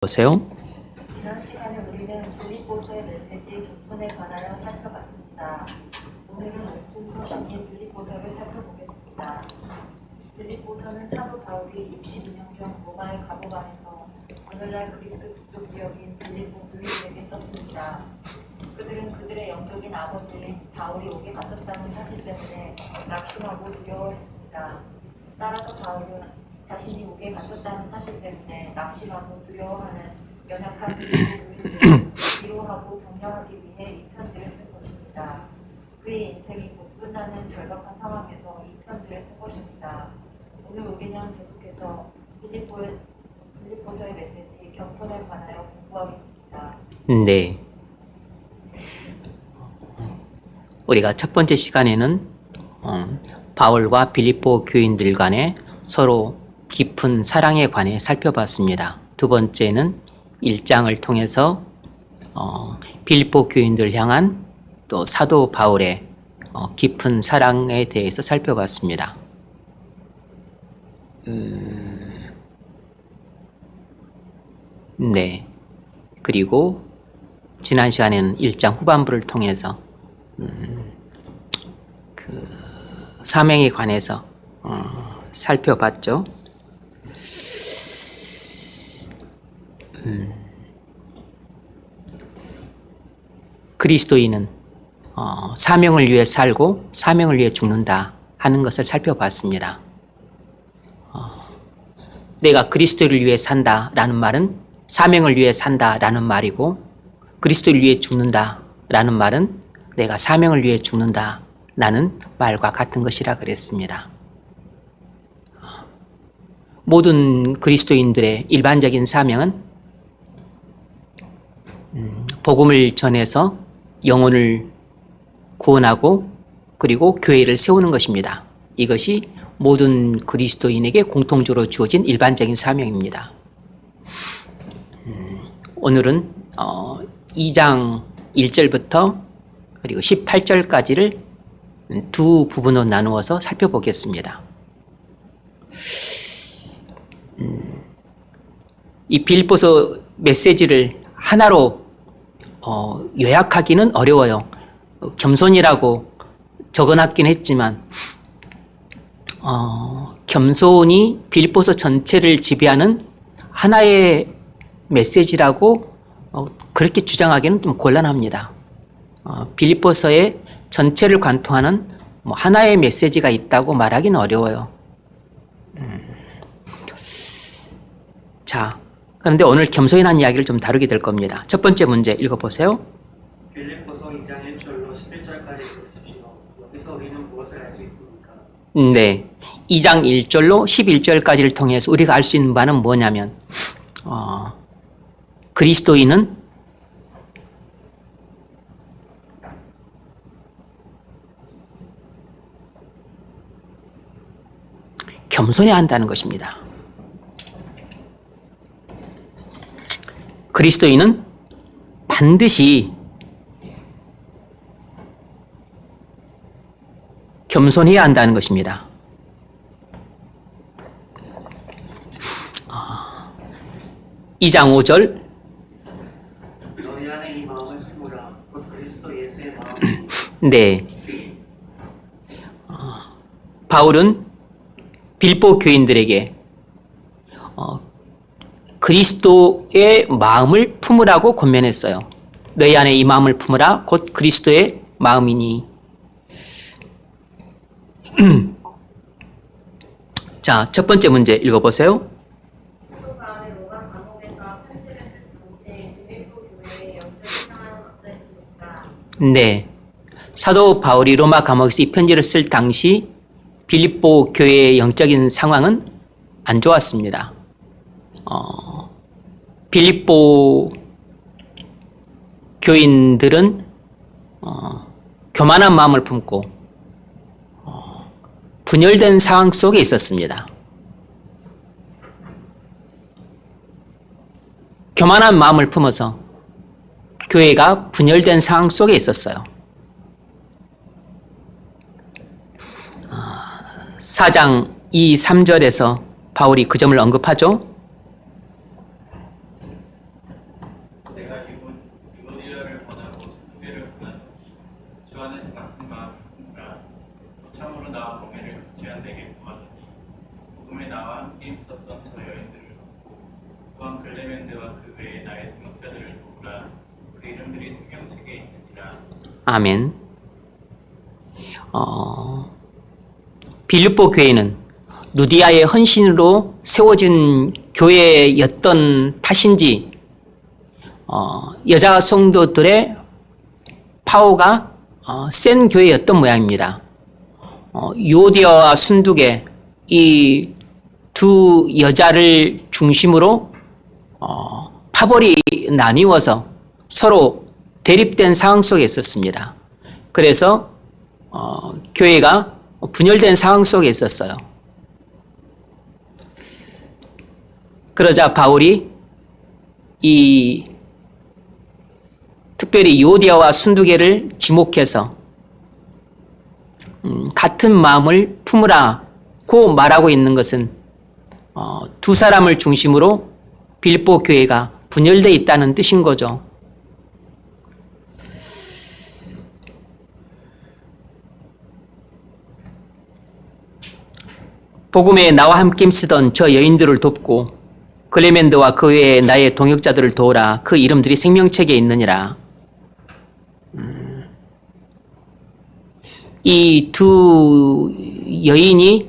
보세요. 지난 시간에 우리는 빌립보서의 메시지 교훈에 관하여 살펴봤습니다. 오늘은 옥중서 시인 빌립보서를 살펴보겠습니다. 빌립보서는 사도 바울이 62년 경 로마의 감옥 안에서 오늘날 그리스 북쪽 지역인 빌립보 교인들에게 썼습니다. 그들은 그들의 영적인 아버지인 바울이 옥에 갇혔다는 사실 때문에 낙심하고 두려워했습니다. 따라서 바울은 자신이 옥에 갇혔다는 사실 때문에 낙심하고 두려워하는 연약한 빌립보 교인들을 위로하고 격려하기 위해 이 편지를 쓴 것입니다. 그의 인생이 곧 끝나는 절박한 상황에서 이 편지를 쓴 것입니다. 오늘 우리는 계속해서 빌립보서의 메시지 겸손에 관하여 공부하겠습니다. 네. 우리가 첫 번째 시간에는 바울과 빌립보 교인들 간의 서로 깊은 사랑에 관해 살펴봤습니다. 두 번째는 1장을 통해서 빌립보 교인들 향한 또 사도 바울의 깊은 사랑에 대해서 살펴봤습니다. 네. 그리고 지난 시간에는 1장 후반부를 통해서 그 사명에 관해서 살펴봤죠. 그리스도인은 사명을 위해 살고 사명을 위해 죽는다 하는 것을 살펴봤습니다. 내가 그리스도를 위해 산다라는 말은 사명을 위해 산다라는 말이고, 그리스도를 위해 죽는다라는 말은 내가 사명을 위해 죽는다라는 말과 같은 것이라 그랬습니다. 모든 그리스도인들의 일반적인 사명은 복음을 전해서 영혼을 구원하고 그리고 교회를 세우는 것입니다. 이것이 모든 그리스도인에게 공통적으로 주어진 일반적인 사명입니다. 오늘은 2장 1절부터 그리고 18절까지를 두 부분으로 나누어서 살펴보겠습니다. 이 빌립보서 메시지를 하나로 요약하기는 어려워요. 겸손이라고 적어놨긴 했지만 겸손이 빌립보서 전체를 지배하는 하나의 메시지라고 그렇게 주장하기는 좀 곤란합니다. 빌립보서의 전체를 관통하는 하나의 메시지가 있다고 말하기는 어려워요. 자, 그런데 오늘 겸손한 이야기를 좀 다루게 될 겁니다. 첫 번째 문제 읽어보세요. 빌립보서 2장 1절로 11절까지 읽으십시오. 여기서 우리는 무엇을 알 수 있습니까? 네, 2장 1절로 11절까지를 통해서 우리가 알 수 있는 바는 뭐냐면 그리스도인은 겸손해야 한다는 것입니다. 그리스도인은 반드시 겸손해야 한다는 것입니다. 2장 5절 너희 안에 이 마음을 품으라. 곧 그리스도 예수의 마음이. 네. 바울은 빌립보 교인들에게 그리스도의 마음을 품으라고 권면했어요. 너희 안에 이 마음을 품으라. 곧 그리스도의 마음이니. 자, 첫 번째 문제 읽어보세요. 사도 바울이 로마 감옥에서 편지를 쓴 당시 빌립보 교회의 영적인 상황은 어떠했습니까? 네. 사도 바울이 로마 감옥에서 이 편지를 쓸 당시 빌립보 교회의 영적인 상황은 안 좋았습니다. 빌립보 교인들은 교만한 마음을 품고 분열된 상황 속에 있었습니다. 교만한 마음을 품어서 교회가 분열된 상황 속에 있었어요. 4장 2, 3절에서 바울이 그 점을 언급하죠. 내가 유오디아를 권하고 순두개를 권하노니 주 안에서 같은 마음을 품으라. 참으로 나와 공회를 같이 한 내게 구하노니 복음에 나와 함께 있었던 저 여인들을 돕고 또한 글레멘드와 그 외에 나의 동역자들을 도우라. 그 이름들이 생명책에 있느니라. 아멘. 빌립보 교회는 누디아의 헌신으로 세워진 교회였던 탓인지 여자 성도들의 파워가 센 교회였던 모양입니다. 유오디아와 순두개 이 두 여자를 중심으로 파벌이 나뉘어서 서로 대립된 상황 속에 있었습니다. 그래서 교회가 분열된 상황 속에 있었어요. 그러자 바울이 특별히 유오디아와 순두개를 지목해서 같은 마음을 품으라고 말하고 있는 것은 두 사람을 중심으로 빌립보 교회가 분열되어 있다는 뜻인 거죠. 복음에 나와 함께 힘쓰던 저 여인들을 돕고 글레멘드와 그 외에 나의 동역자들을 도우라. 그 이름들이 생명책에 있느니라. 이 두 여인이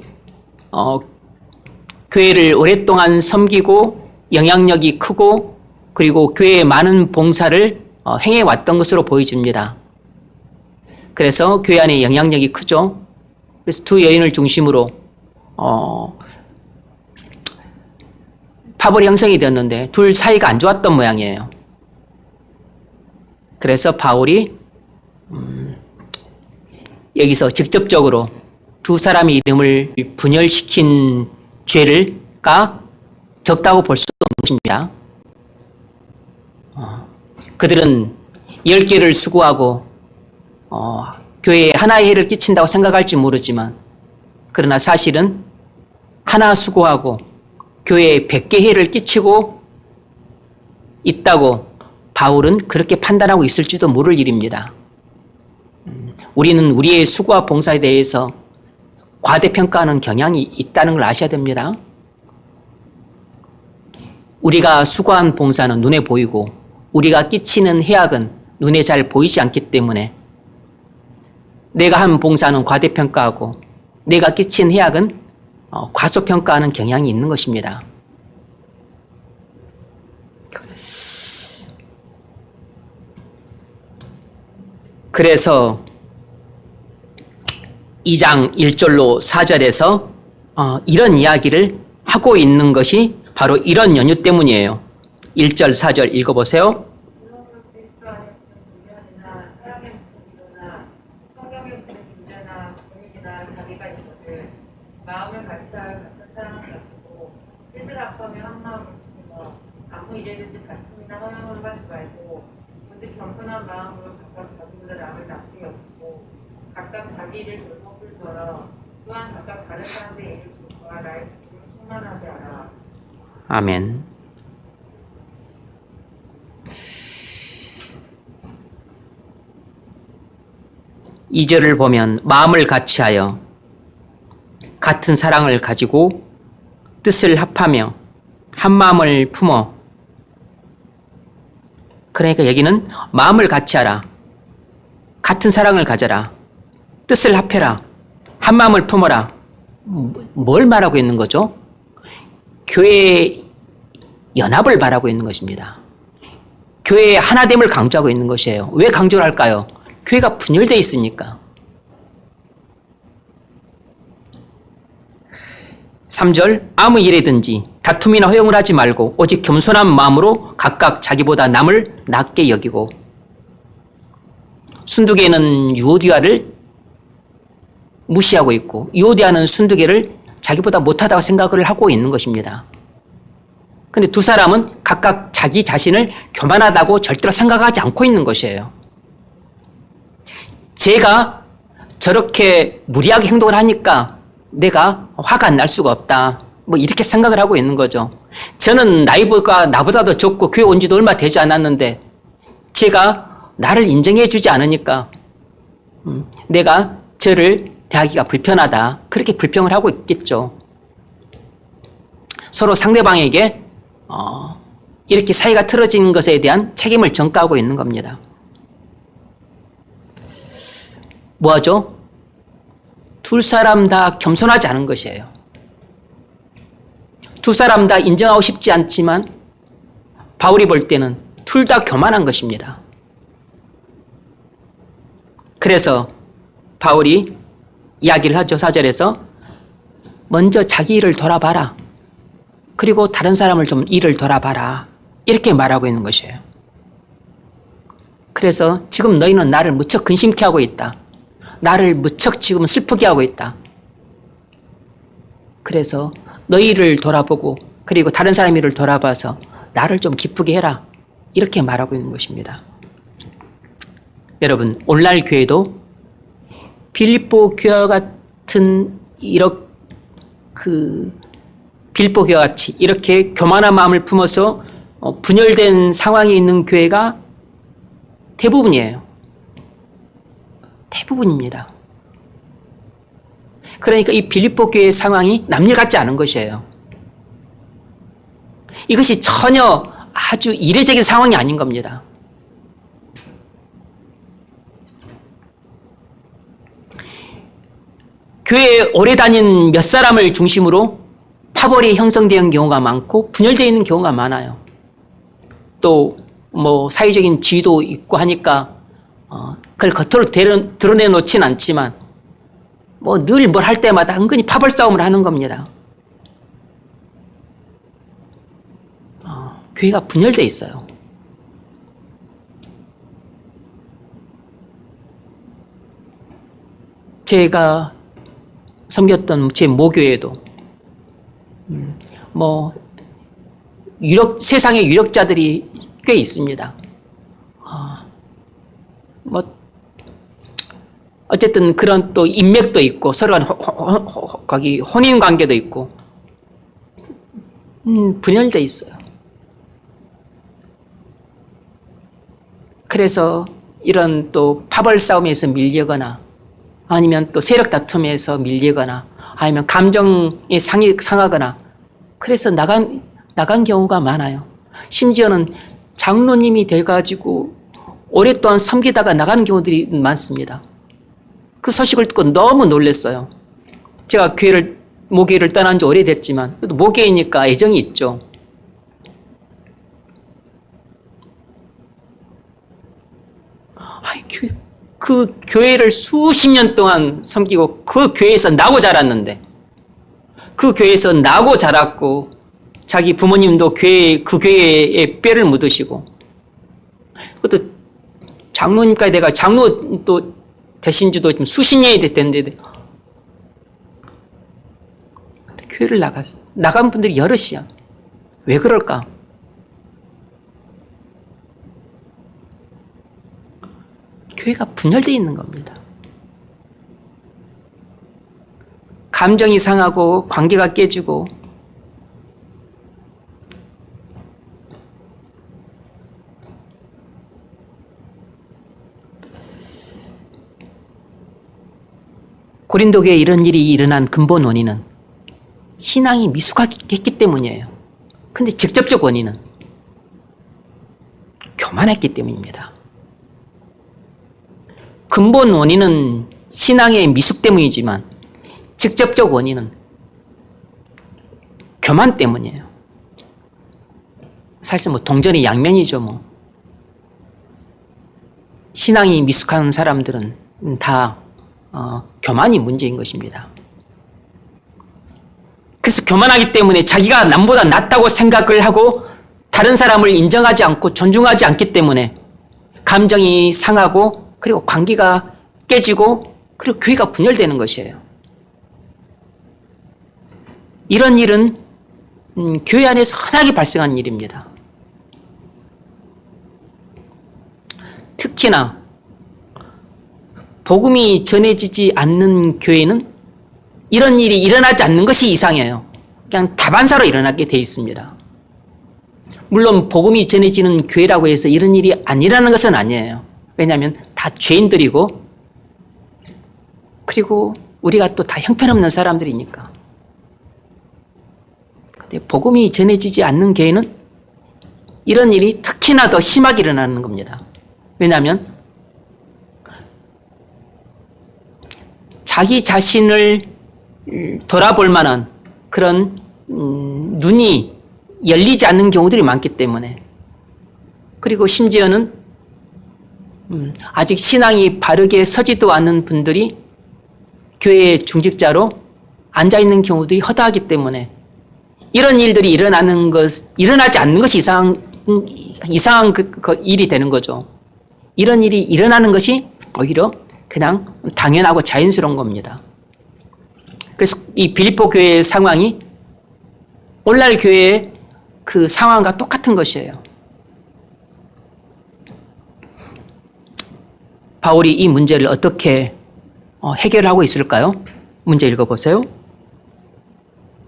교회를 오랫동안 섬기고 영향력이 크고 그리고 교회에 많은 봉사를 행해왔던 것으로 보여집니다. 그래서 교회 안에 영향력이 크죠. 그래서 두 여인을 중심으로 파벌이 형성이 되었는데 둘 사이가 안 좋았던 모양이에요. 그래서 바울이 여기서 직접적으로 두 사람의 이름을 분열시킨 죄가 적다고 볼 수 없는 것입니다. 그들은 10개를 수고하고 교회에 하나의 해를 끼친다고 생각할지 모르지만 그러나 사실은 하나 수고하고 교회에 100개 해를 끼치고 있다고 바울은 그렇게 판단하고 있을지도 모를 일입니다. 우리는 우리의 수고와 봉사에 대해서 과대평가하는 경향이 있다는 걸 아셔야 됩니다. 우리가 수고한 봉사는 눈에 보이고 우리가 끼치는 해악은 눈에 잘 보이지 않기 때문에 내가 한 봉사는 과대평가하고 내가 끼친 해악은 과소평가하는 경향이 있는 것입니다. 그래서 2장 1절로 4절에서 이런 이야기를 하고 있는 것이 바로 이런 연유 때문이에요. 1절 4절 읽어보세요. 그리스도 안에 무슨 분별이나 사랑의 무슨 위로나 성경의 무슨 문제나 분위기나 자기가 있거든 마음을 같이할 같은 사랑을 가지고 뜻을 합하며 한 마음을 품어 아무 일에든지 다툼이나 허영을 하지 말고 오직 겸손한 마음으로 각각 자기보다 남을 낮게 여기고 각각 자기 일을 돌보을 걸어 또한 각각 다른 사람들의 일을 돌보아 나의 기쁨을 충만하게 하라. 아멘. 이 절을 보면 마음을 같이하여 같은 사랑을 가지고 뜻을 합하며 한 마음을 품어. 그러니까 여기는 마음을 같이하라. 같은 사랑을 가져라. 뜻을 합해라. 한 마음을 품어라. 뭘 말하고 있는 거죠? 교회의 연합을 말하고 있는 것입니다. 교회의 하나됨을 강조하고 있는 것이에요. 왜 강조를 할까요? 교회가 분열되어 있으니까. 3절 아무 일에든지 다툼이나 허용을 하지 말고 오직 겸손한 마음으로 각각 자기보다 남을 낮게 여기고. 순두개는 유오디아를 무시하고 있고 유오디아는 순두개를 자기보다 못하다고 생각을 하고 있는 것입니다. 근데 두 사람은 각각 자기 자신을 교만하다고 절대로 생각하지 않고 있는 것이에요. 제가 저렇게 무리하게 행동을 하니까 내가 화가 안 날 수가 없다. 뭐 이렇게 생각을 하고 있는 거죠. 저는 나이가 나보다도 적고 교회 온 지도 얼마 되지 않았는데 제가 나를 인정해 주지 않으니까 내가 저를 대하기가 불편하다. 그렇게 불평을 하고 있겠죠. 서로 상대방에게 이렇게 사이가 틀어진 것에 대한 책임을 전가하고 있는 겁니다. 뭐하죠? 둘 사람 다 겸손하지 않은 것이에요. 두 사람 다 인정하고 싶지 않지만 바울이 볼 때는 둘 다 교만한 것입니다. 그래서 바울이 이야기를 하죠. 4절에서 먼저 자기 일을 돌아봐라. 그리고 다른 사람을 좀 일을 돌아봐라. 이렇게 말하고 있는 것이에요. 그래서 지금 너희는 나를 무척 근심케 하고 있다. 나를 무척 지금 슬프게 하고 있다. 그래서 너희를 돌아보고 그리고 다른 사람 일을 돌아봐서 나를 좀 기쁘게 해라. 이렇게 말하고 있는 것입니다. 여러분, 오늘날 교회도 빌립보 교회와 같은 빌립보 교회와 같이 이렇게 교만한 마음을 품어서 분열된 상황에 있는 교회가 대부분이에요. 대부분입니다. 그러니까 이 빌립보 교회의 상황이 남일 같지 않은 것이에요. 이것이 전혀 아주 이례적인 상황이 아닌 겁니다. 교회에 오래 다닌 몇 사람을 중심으로 파벌이 형성되는 경우가 많고 분열되어 있는 경우가 많아요. 또 뭐 사회적인 지위도 있고 하니까 그걸 겉으로 드러내놓지는 않지만 뭐 늘 뭘 할 때마다 은근히 파벌 싸움을 하는 겁니다. 교회가 분열되어 있어요. 제가 섬겼던 제 모교회도 뭐 세상의 유력자들이 꽤 있습니다. 뭐 어쨌든 그런 또 인맥도 있고 서로 간 거기 혼인 관계도 있고 분열돼 있어요. 그래서 이런 또 파벌 싸움에서 밀리거나 아니면 또 세력 다툼에서 밀리거나 아니면 감정이 상하거나 그래서 나간 경우가 많아요. 심지어는 장로님이 돼가지고 오랫동안 섬기다가 나간 경우들이 많습니다. 그 소식을 듣고 너무 놀랐어요. 제가 모교회를 떠난 지 오래됐지만 그래도 모교회니까 애정이 있죠. 그 교회를 수십 년 동안 섬기고 그 교회에서 나고 자랐는데 그 교회에서 나고 자랐고 자기 부모님도 그 교회에 뼈를 묻으시고 그것도 장로님까지 내가 장로 또 되신 지도 지금 수십 년이 됐는데 교회를 나간 분들이 여럿이야. 왜 그럴까? 교회가 분열되어 있는 겁니다. 감정이 상하고 관계가 깨지고 고린도 교회에 이런 일이 일어난 근본 원인은 신앙이 미숙했기 때문이에요. 근데 직접적 원인은 교만했기 때문입니다. 근본 원인은 신앙의 미숙 때문이지만 직접적 원인은 교만 때문이에요. 사실 뭐 동전의 양면이죠. 뭐 신앙이 미숙한 사람들은 다 교만이 문제인 것입니다. 그래서 교만하기 때문에 자기가 남보다 낫다고 생각을 하고 다른 사람을 인정하지 않고 존중하지 않기 때문에 감정이 상하고 그리고 관계가 깨지고 그리고 교회가 분열되는 것이에요. 이런 일은 교회 안에서 흔하게 발생하는 일입니다. 특히나 복음이 전해지지 않는 교회는 이런 일이 일어나지 않는 것이 이상해요. 그냥 다반사로 일어나게 돼 있습니다. 물론 복음이 전해지는 교회라고 해서 이런 일이 아니라는 것은 아니에요. 왜냐하면 다 죄인들이고 그리고 우리가 또 다 형편없는 사람들이니까. 근데 복음이 전해지지 않는 교회는 이런 일이 특히나 더 심하게 일어나는 겁니다. 왜냐하면 자기 자신을 돌아볼 만한 그런 눈이 열리지 않는 경우들이 많기 때문에, 그리고 심지어는 아직 신앙이 바르게 서지도 않는 분들이 교회의 중직자로 앉아있는 경우들이 허다하기 때문에 이런 일들이 일어나지 않는 것이 이상한 일이 되는 거죠. 이런 일이 일어나는 것이 오히려 그냥 당연하고 자연스러운 겁니다. 그래서 이 빌립보 교회의 상황이 오늘날 교회의 그 상황과 똑같은 것이에요. 바울이 이 문제를 어떻게 해결하고 있을까요? 문제 읽어보세요.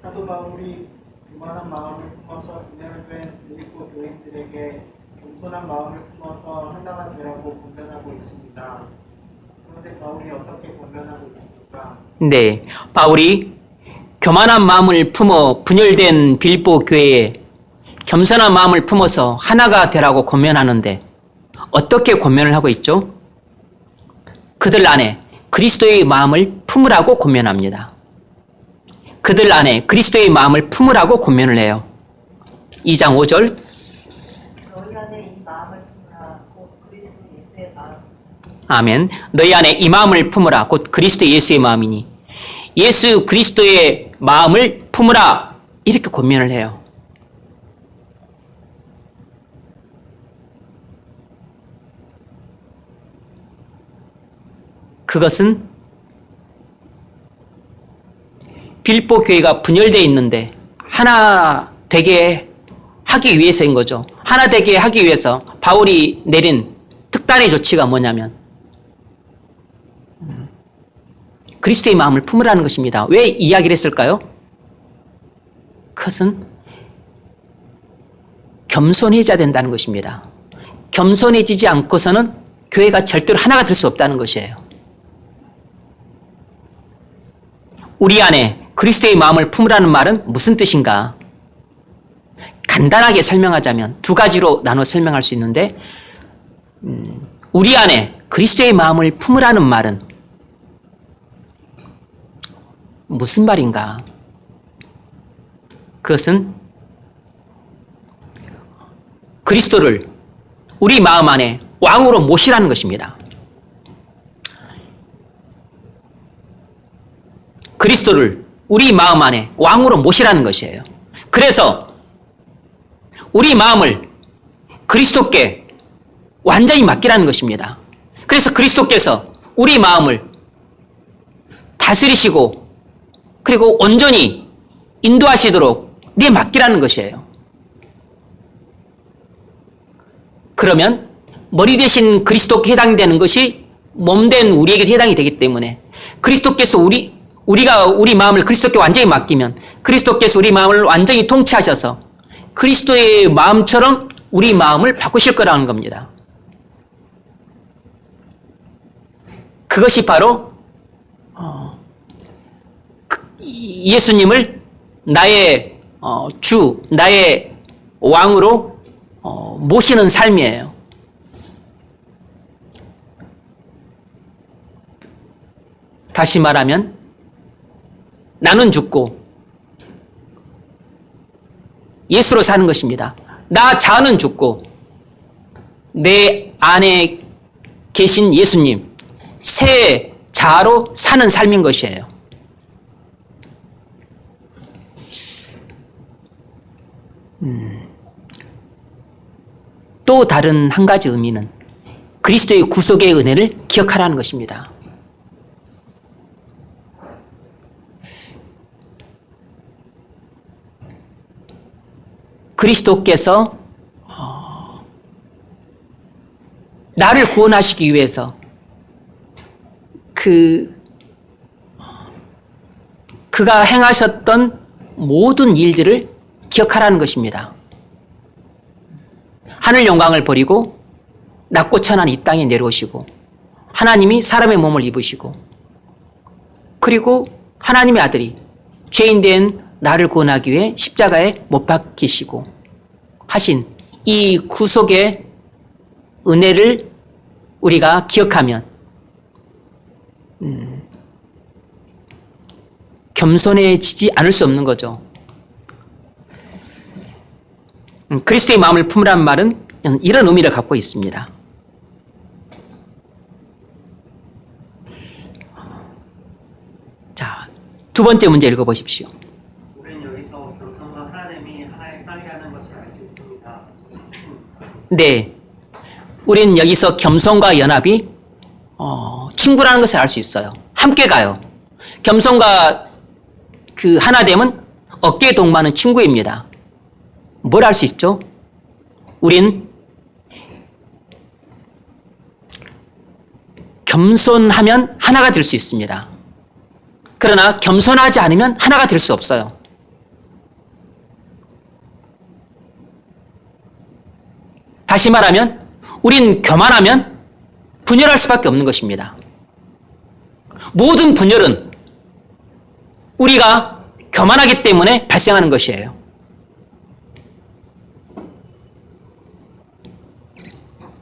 사도 바울이 교만한 마음을 품어서 분열을 뺀 빌립보 교인들에게 겸손한 마음을 품어서 하나가 되라고 권면하고 있습니다. 그런데 바울이 어떻게 권면하고 있습니까? 네, 바울이 교만한 마음을 품어 분열된 빌립보 교회에 겸손한 마음을 품어서 하나가 되라고 권면하는데 어떻게 권면을 하고 있죠? 그들 안에 그리스도의 마음을 품으라고 권면합니다. 그들 안에 그리스도의 마음을 품으라고 권면을 해요. 2장 5절. 너희 안에 이 마음을 품으라 곧 그리스도 예수의 마음. 아멘. 너희 안에 이 마음을 품으라 곧 그리스도 예수의 마음이니, 예수 그리스도의 마음을 품으라 이렇게 권면을 해요. 그것은 빌립보 교회가 분열되어 있는데 하나 되게 하기 위해서인 거죠. 하나 되게 하기 위해서 바울이 내린 특단의 조치가 뭐냐면 그리스도의 마음을 품으라는 것입니다. 왜 이야기를 했을까요? 그것은 겸손해져야 된다는 것입니다. 겸손해지지 않고서는 교회가 절대로 하나가 될 수 없다는 것이에요. 우리 안에 그리스도의 마음을 품으라는 말은 무슨 뜻인가? 간단하게 설명하자면 두 가지로 나눠 설명할 수 있는데, 우리 안에 그리스도의 마음을 품으라는 말은 무슨 말인가? 그것은 그리스도를 우리 마음 안에 왕으로 모시라는 것입니다. 그리스도를 우리 마음 안에 왕으로 모시라는 것이에요. 그래서 우리 마음을 그리스도께 완전히 맡기라는 것입니다. 그래서 그리스도께서 우리 마음을 다스리시고 그리고 온전히 인도하시도록 맡기라는 것이에요. 그러면 머리 대신 그리스도께 해당되는 것이 몸된 우리에게 해당이 되기 때문에, 그리스도께서 우리가 우리 마음을 그리스도께 완전히 맡기면 그리스도께서 우리 마음을 완전히 통치하셔서 그리스도의 마음처럼 우리 마음을 바꾸실 거라는 겁니다. 그것이 바로 예수님을 나의 주, 나의 왕으로 모시는 삶이에요. 다시 말하면 나는 죽고 예수로 사는 것입니다. 나 자는 죽고 내 안에 계신 예수님, 새 자로 사는 삶인 것이에요. 또 다른 한 가지 의미는 그리스도의 구속의 은혜를 기억하라는 것입니다. 그리스도께서 나를 구원하시기 위해서 그가 행하셨던 모든 일들을 기억하라는 것입니다. 하늘 영광을 버리고 낮고 천한 이 땅에 내려오시고 하나님이 사람의 몸을 입으시고 그리고 하나님의 아들이 죄인된 나를 구원하기 위해 십자가에 못 박히시고 하신 이 구속의 은혜를 우리가 기억하면 겸손해지지 않을 수 없는 거죠. 그리스도의 마음을 품으란 말은 이런 의미를 갖고 있습니다. 자, 두 번째 문제 읽어보십시오. 우리는 여기서 겸손과 하나님이 하나의 쌍이라는 것을 알 수 있습니다. 네, 우리는 여기서 겸손과 연합이 친구라는 것을 알 수 있어요. 함께 가요. 겸손과 그 하나됨은 어깨에 동무하는 친구입니다. 뭘 알 수 있죠? 우린 겸손하면 하나가 될 수 있습니다. 그러나 겸손하지 않으면 하나가 될 수 없어요. 다시 말하면 우린 교만하면 분열할 수밖에 없는 것입니다. 모든 분열은 우리가 교만하기 때문에 발생하는 것이에요.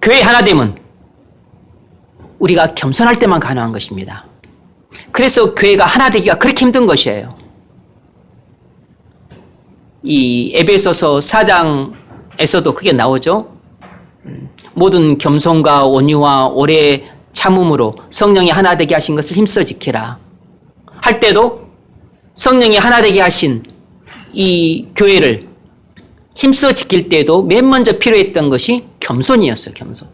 교회 하나됨은 우리가 겸손할 때만 가능한 것입니다. 그래서 교회가 하나 되기가 그렇게 힘든 것이에요. 이 에베소서 4장에서도 그게 나오죠. 모든 겸손과 온유와 오래 참음으로 성령이 하나 되게 하신 것을 힘써 지키라 할 때도 성령이 하나 되게 하신 이 교회를 힘써 지킬 때도 맨 먼저 필요했던 것이 겸손이었어요. 겸손.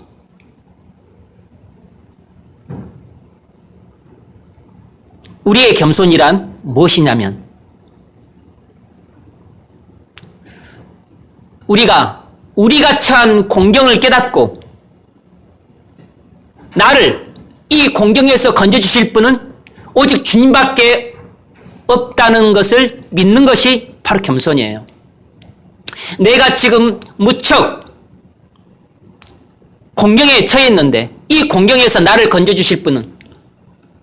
우리의 겸손이란 무엇이냐면 우리가 처한 공경을 깨닫고 나를 이 공경에서 건져주실 분은 오직 주님밖에 없다는 것을 믿는 것이 바로 겸손이에요. 내가 지금 무척 공경에 처해 있는데 이 공경에서 나를 건져주실 분은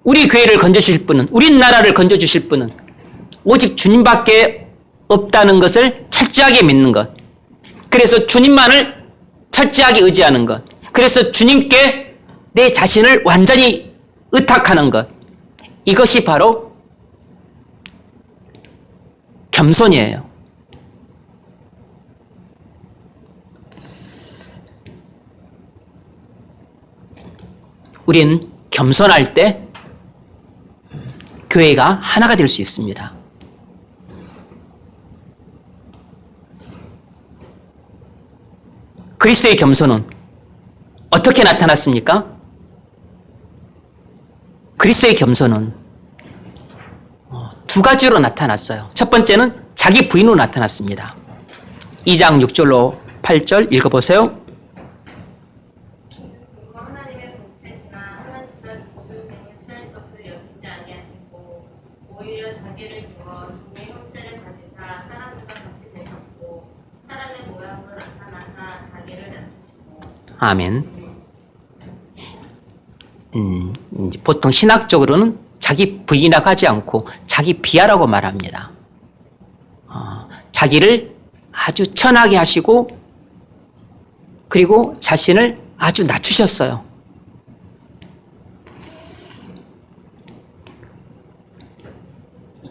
우리 교회를 건져주실 분은 우리나라를 건져주실 분은 오직 주님밖에 없다는 것을 철저하게 믿는 것. 그래서 주님만을 철저하게 의지하는 것. 그래서 주님께 내 자신을 완전히 의탁하는 것. 이것이 바로 겸손이에요. 우린 겸손할 때 교회가 하나가 될 수 있습니다. 그리스도의 겸손은 어떻게 나타났습니까? 그리스도의 겸손은 두 가지로 나타났어요. 첫 번째는 자기 부인으로 나타났습니다. 2장 6절로 8절 읽어보세요. 하나님의 본체시나 하나님께서 모든 생을 취할 것을 여기지 아니하시고 오히려 자기를 두어 종의 형체를 가지사 사람들과 같이 되셨고 사람의 모양으로 나타나사 자기를 낮추시고. 아멘. 이제 보통 신학적으로는 자기 부인이라고 하지 않고 자기 비하라고 말합니다. 자기를 아주 천하게 하시고 그리고 자신을 아주 낮추셨어요.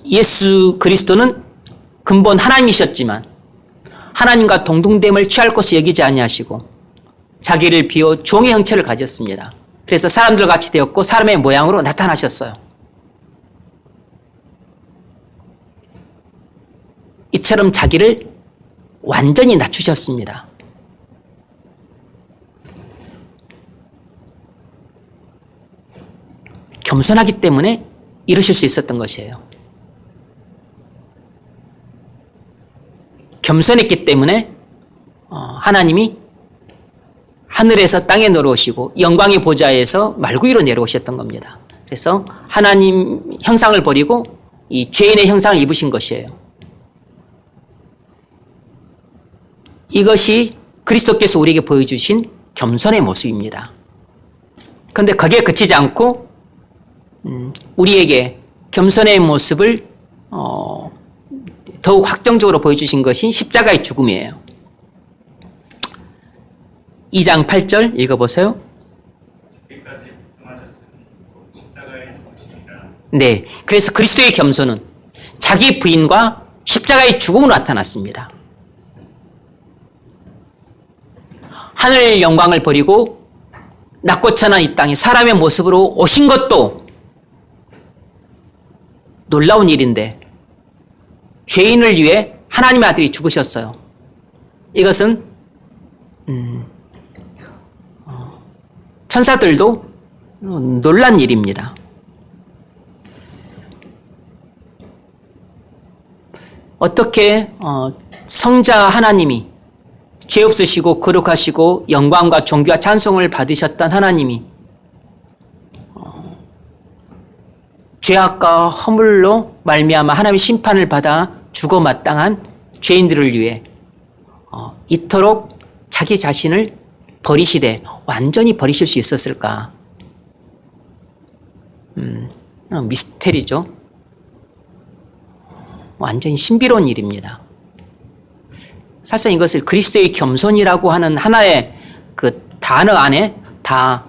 예수 그리스도는 근본 하나님이셨지만 하나님과 동등됨을 취할 것을 여기지 아니하시고 자기를 비워 종의 형체를 가졌습니다. 그래서 사람들과 같이 되었고 사람의 모양으로 나타나셨어요. 이처럼 자기를 완전히 낮추셨습니다. 겸손하기 때문에 이루실 수 있었던 것이에요. 겸손했기 때문에 하나님이 하늘에서 땅에 내려오시고 영광의 보좌에서 말구 위로 내려오셨던 겁니다. 그래서 하나님 형상을 버리고 이 죄인의 형상을 입으신 것이에요. 이것이 그리스도께서 우리에게 보여주신 겸손의 모습입니다. 그런데 거기에 그치지 않고 우리에게 겸손의 모습을 더욱 확정적으로 보여주신 것이 십자가의 죽음이에요. 2장 8절 읽어보세요. 죽기까지 복종하셨으니 곧 십자가에 죽으시니라. 네, 그래서 그리스도의 겸손은 자기 부인과 십자가의 죽음으로 나타났습니다. 하늘 영광을 버리고 낮고 천한 이 땅에 사람의 모습으로 오신 것도 놀라운 일인데 죄인을 위해 하나님의 아들이 죽으셨어요. 이것은 천사들도 놀란 일입니다. 어떻게 성자 하나님이 죄 없으시고 거룩하시고 영광과 존귀와 찬송을 받으셨던 하나님이 죄악과 허물로 말미암아 하나님의 심판을 받아 죽어 마땅한 죄인들을 위해 이토록 자기 자신을 버리시되 완전히 버리실 수 있었을까? 미스테리죠. 완전히 신비로운 일입니다. 사실상 이것을 그리스도의 겸손이라고 하는 하나의 그 단어 안에 다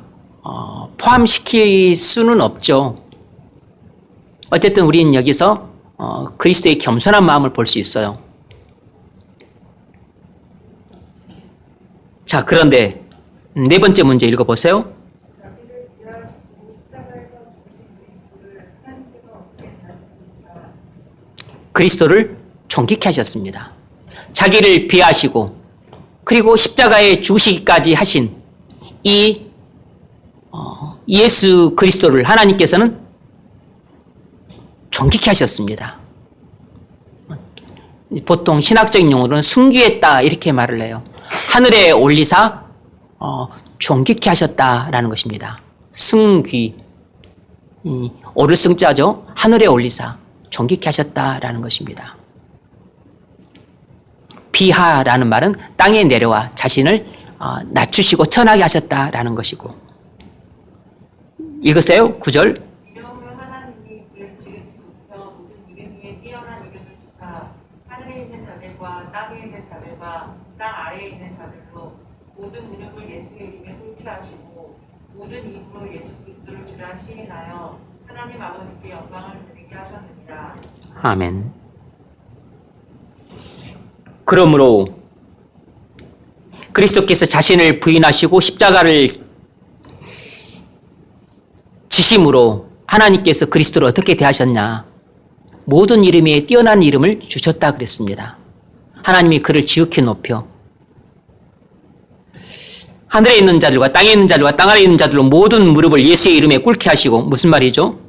포함시킬 수는 없죠. 어쨌든 우리는 여기서 그리스도의 겸손한 마음을 볼 수 있어요. 자, 그런데 네 번째 문제 읽어보세요. 자기를 비하하시고 십자가에서 죽으신 그리스도를 하나님께서 어떻게 대하셨습니까? 그리스도를 존귀케 하셨습니다. 자기를 비하시고 그리고 십자가에 죽으시기까지 하신 이 예수 그리스도를 하나님께서는 존귀케 하셨습니다. 보통 신학적인 용어로는 승귀했다 이렇게 말을 해요. 하늘에 올리사 존귀케 하셨다라는 것입니다. 승귀, 오를 승자죠. 하늘에 올리사 존귀케 하셨다라는 것입니다. 비하라는 말은 땅에 내려와 자신을 낮추시고 천하게 하셨다라는 것이고. 읽으세요. 9절. 이러므로 하나님이 그를 지극히 높여 모든 이름 위에 뛰어난 이름을 주사 하늘에 있는 자들과 땅에 있는 자들과 땅 아래에 있는 자들로 모든 무릎을 예수의 이름에 꿇게 하시고 모든 입으로 예수 그리스도를 주라 시인하여 하나님 아버지께 영광을 드리게 하셨느니라. 아멘. 그러므로 그리스도께서 자신을 부인하시고 십자가를 지심으로 하나님께서 그리스도를 어떻게 대하셨냐? 모든 이름에 뛰어난 이름을 주셨다 그랬습니다. 하나님이 그를 지극히 높여 하늘에 있는 자들과 땅에 있는 자들과 땅 아래에 있는 자들로 모든 무릎을 예수의 이름에 꿇게 하시고. 무슨 말이죠?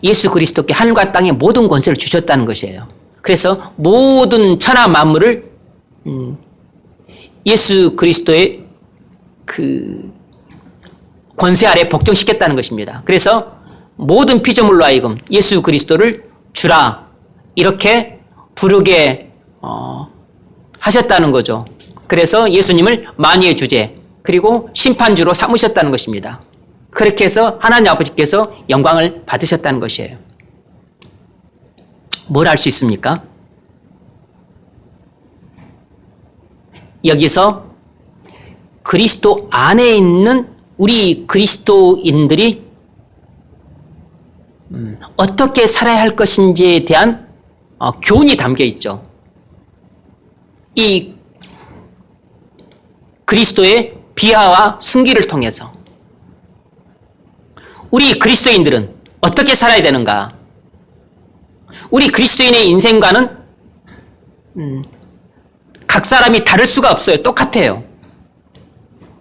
예수 그리스도께 하늘과 땅의 모든 권세를 주셨다는 것이에요. 그래서 모든 천하 만물을 예수 그리스도의 그 권세 아래 복종시켰다는 것입니다. 그래서 모든 피조물로 하여금 예수 그리스도를 주라 이렇게 부르게 하셨다는 거죠. 그래서 예수님을 만유의 주제 그리고 심판주로 삼으셨다는 것입니다. 그렇게 해서 하나님 아버지께서 영광을 받으셨다는 것이에요. 뭘 알 수 있습니까? 여기서 그리스도 안에 있는 우리 그리스도인들이 어떻게 살아야 할 것인지에 대한 교훈이 담겨 있죠. 이 그리스도의 비하와 승기를 통해서 우리 그리스도인들은 어떻게 살아야 되는가? 우리 그리스도인의 인생과는 각 사람이 다를 수가 없어요. 똑같아요.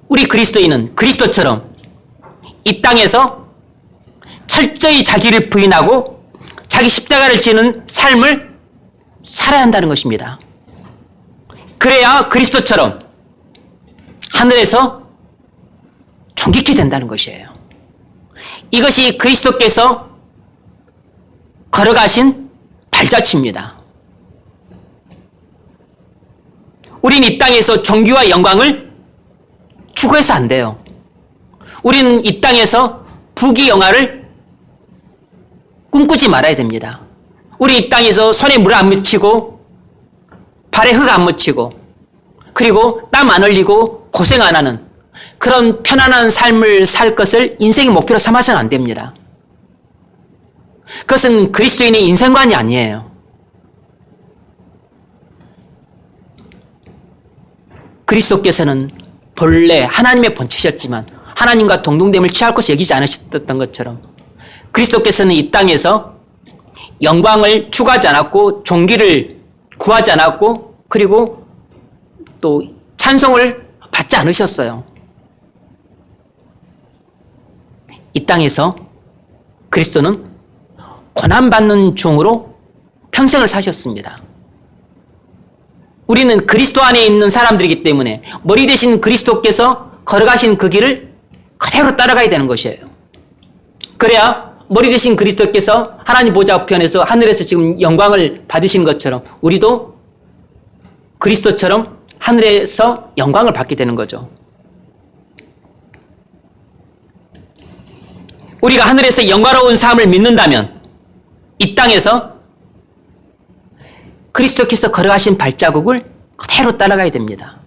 우리 그리스도인은 그리스도처럼 이 땅에서 철저히 자기를 부인하고 자기 십자가를 지는 삶을 살아야 한다는 것입니다. 그래야 그리스도처럼 하늘에서 존귀케 된다는 것이에요. 이것이 그리스도께서 걸어가신 발자취입니다. 우리는 이 땅에서 존귀와 영광을 추구해서 안 돼요. 우리는 이 땅에서 부귀 영화를 꿈꾸지 말아야 됩니다. 우리 이 땅에서 손에 물 안 묻히고 발에 흙 안 묻히고 그리고 땀 안 흘리고 고생 안 하는 그런 편안한 삶을 살 것을 인생의 목표로 삼아서는 안 됩니다. 그것은 그리스도인의 인생관이 아니에요. 그리스도께서는 본래 하나님의 본체셨지만 하나님과 동등됨을 취할 것을 여기지 않으셨던 것처럼 그리스도께서는 이 땅에서 영광을 추구하지 않았고 존귀를 구하지 않았고 그리고 또 찬송을 받지 않으셨어요. 이 땅에서 그리스도는 고난받는 종으로 평생을 사셨습니다. 우리는 그리스도 안에 있는 사람들이기 때문에 머리 대신 그리스도께서 걸어가신 그 길을 그대로 따라가야 되는 것이에요. 그래야 머리 대신 그리스도께서 하나님 보좌 우편에서 하늘에서 지금 영광을 받으신 것처럼 우리도 그리스도처럼 하늘에서 영광을 받게 되는 거죠. 우리가 하늘에서 영광로운 삶을 믿는다면 이 땅에서 그리스도께서 걸어가신 발자국을 그대로 따라가야 됩니다.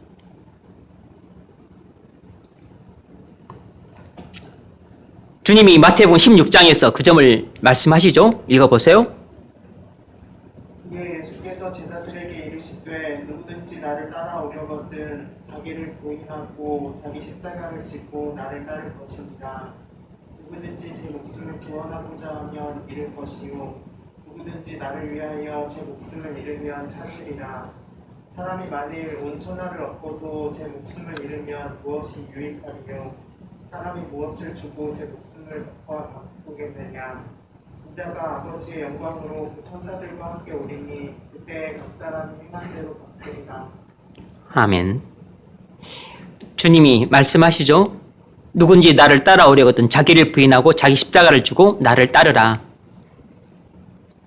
주님이 마태복음 16장에서 그 점을 말씀하시죠. 읽어보세요. 이에 예수께서 제자들에게 이르시되 누구든지 나를 따라오려거든 자기를 부인하고 자기 십자가를 지고 나를 따를 것입니다. 누구든지 제 목숨을 구원하고자 하면 잃을 것이요 누구든지 나를 위하여 제 목숨을 잃으면 찾으리라. 사람이 만일 온 천하를 얻고도 제 목숨을 잃으면 무엇이 유익하리요? 사람이 무엇을 주고 제 목숨을 바꾸겠느냐? 인자가 아버지의 영광으로 그 천사들과 함께 오리니 그때 각 사람이 행한 대로 받으리라. 아멘. 주님이 말씀하시죠. 누군지 나를 따라오려거든 자기를 부인하고 자기 십자가를 주고 나를 따르라.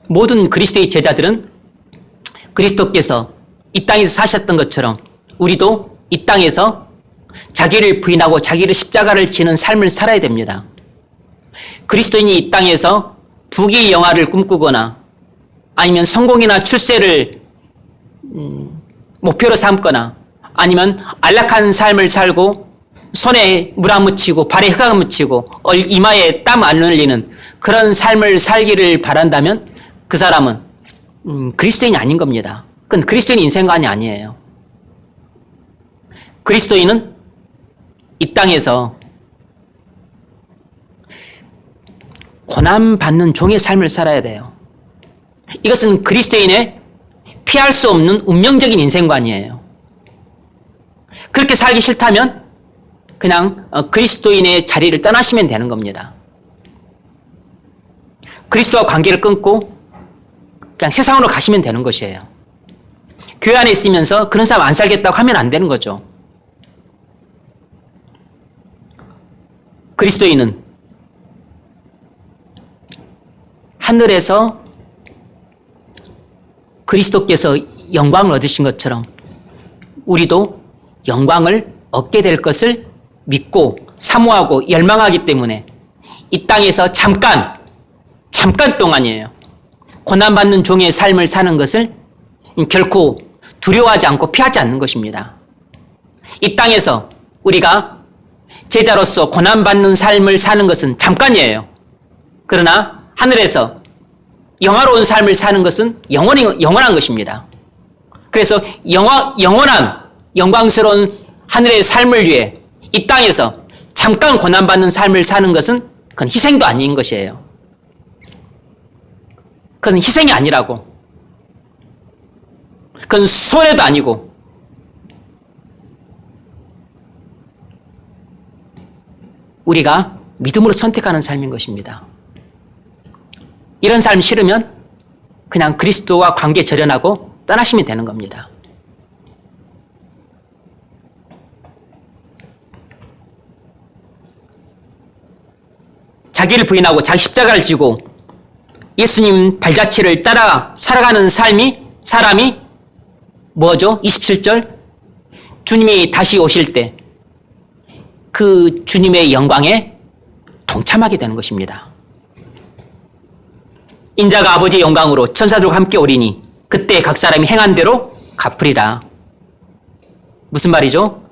모든 그리스도의 제자들은 그리스도께서 이 땅에서 사셨던 것처럼 우리도 이 땅에서 자기를 부인하고 자기를 십자가를 지는 삶을 살아야 됩니다. 그리스도인이 이 땅에서 부귀 영화를 꿈꾸거나 아니면 성공이나 출세를 목표로 삼거나 아니면 안락한 삶을 살고 손에 물 안 묻히고 발에 흙 안 묻히고 이마에 땀 안 흘리는 그런 삶을 살기를 바란다면 그 사람은 그리스도인이 아닌 겁니다. 그건 그리스도인 인생관이 아니에요. 그리스도인은 이 땅에서 고난받는 종의 삶을 살아야 돼요. 이것은 그리스도인의 피할 수 없는 운명적인 인생관이에요. 그렇게 살기 싫다면 그냥 그리스도인의 자리를 떠나시면 되는 겁니다. 그리스도와 관계를 끊고 그냥 세상으로 가시면 되는 것이에요. 교회 안에 있으면서 그런 사람 안 살겠다고 하면 안 되는 거죠. 그리스도인은 하늘에서 그리스도께서 영광을 얻으신 것처럼 우리도 영광을 얻게 될 것을 믿고 사모하고 열망하기 때문에 이 땅에서 잠깐 동안이에요. 고난받는 종의 삶을 사는 것을 결코 두려워하지 않고 피하지 않는 것입니다. 이 땅에서 우리가 제자로서 고난받는 삶을 사는 것은 잠깐이에요. 그러나 하늘에서 영화로운 삶을 사는 것은 영원한 것입니다. 그래서 영원한 영광스러운 하늘의 삶을 위해 이 땅에서 잠깐 고난받는 삶을 사는 것은 그건 희생도 아닌 것이에요. 그것은 희생이 아니라고. 그건 손해도 아니고. 우리가 믿음으로 선택하는 삶인 것입니다. 이런 삶 싫으면 그냥 그리스도와 관계 절연하고 떠나시면 되는 겁니다. 자기를 부인하고 자기 십자가를 지고 예수님 발자취를 따라 살아가는 사람이 뭐죠? 27절 주님이 다시 오실 때 그 주님의 영광에 동참하게 되는 것입니다. 인자가 아버지의 영광으로 천사들과 함께 오리니 그때 각 사람이 행한 대로 갚으리라. 무슨 말이죠?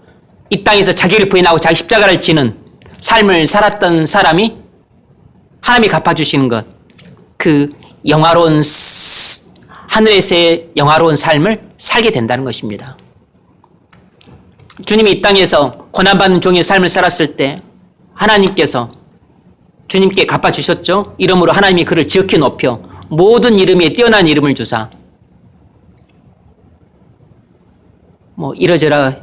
이 땅에서 자기를 부인하고 자기 십자가를 지는 삶을 살았던 사람이 하나님이 갚아주시는 것, 그 영화로운 하늘에서의 영화로운 삶을 살게 된다는 것입니다. 주님이 이 땅에서 고난받는 종의 삶을 살았을 때 하나님께서 주님께 갚아주셨죠. 이름으로 하나님이 그를 지극히 높여 모든 이름에 뛰어난 이름을 주사 이러저러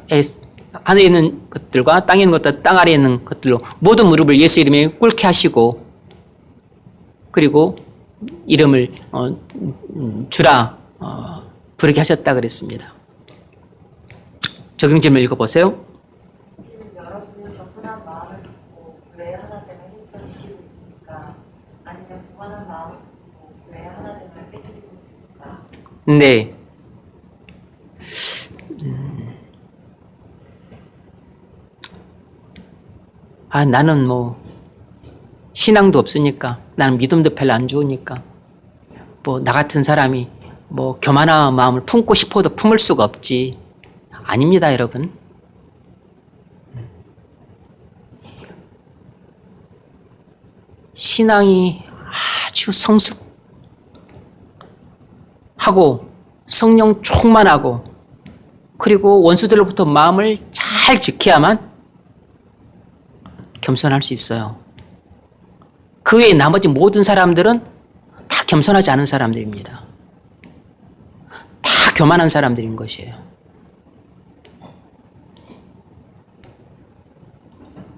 하늘에 있는 것들과 땅에 있는 것들, 땅 아래에 있는 것들로 모든 무릎을 예수 이름에 꿇게 하시고 그리고 이름을 주라 부르게 하셨다 그랬습니다. 적용점을 읽어보세요. 여러분은 겸손한 마음을 갖고 교회 하나됨을 힘써 지키고 있습니까? 아니면 교만한 마음을 갖고 교회 하나됨을 깨뜨리고 있습니까? 네. 나는 신앙도 없으니까, 나는 믿음도 별로 안 좋으니까, 나 같은 사람이 교만한 마음을 품고 싶어도 품을 수가 없지. 아닙니다, 여러분. 신앙이 아주 성숙하고 성령 충만하고 그리고 원수들로부터 마음을 잘 지켜야만 겸손할 수 있어요. 그 외에 나머지 모든 사람들은 다 겸손하지 않은 사람들입니다. 다 교만한 사람들인 것이에요.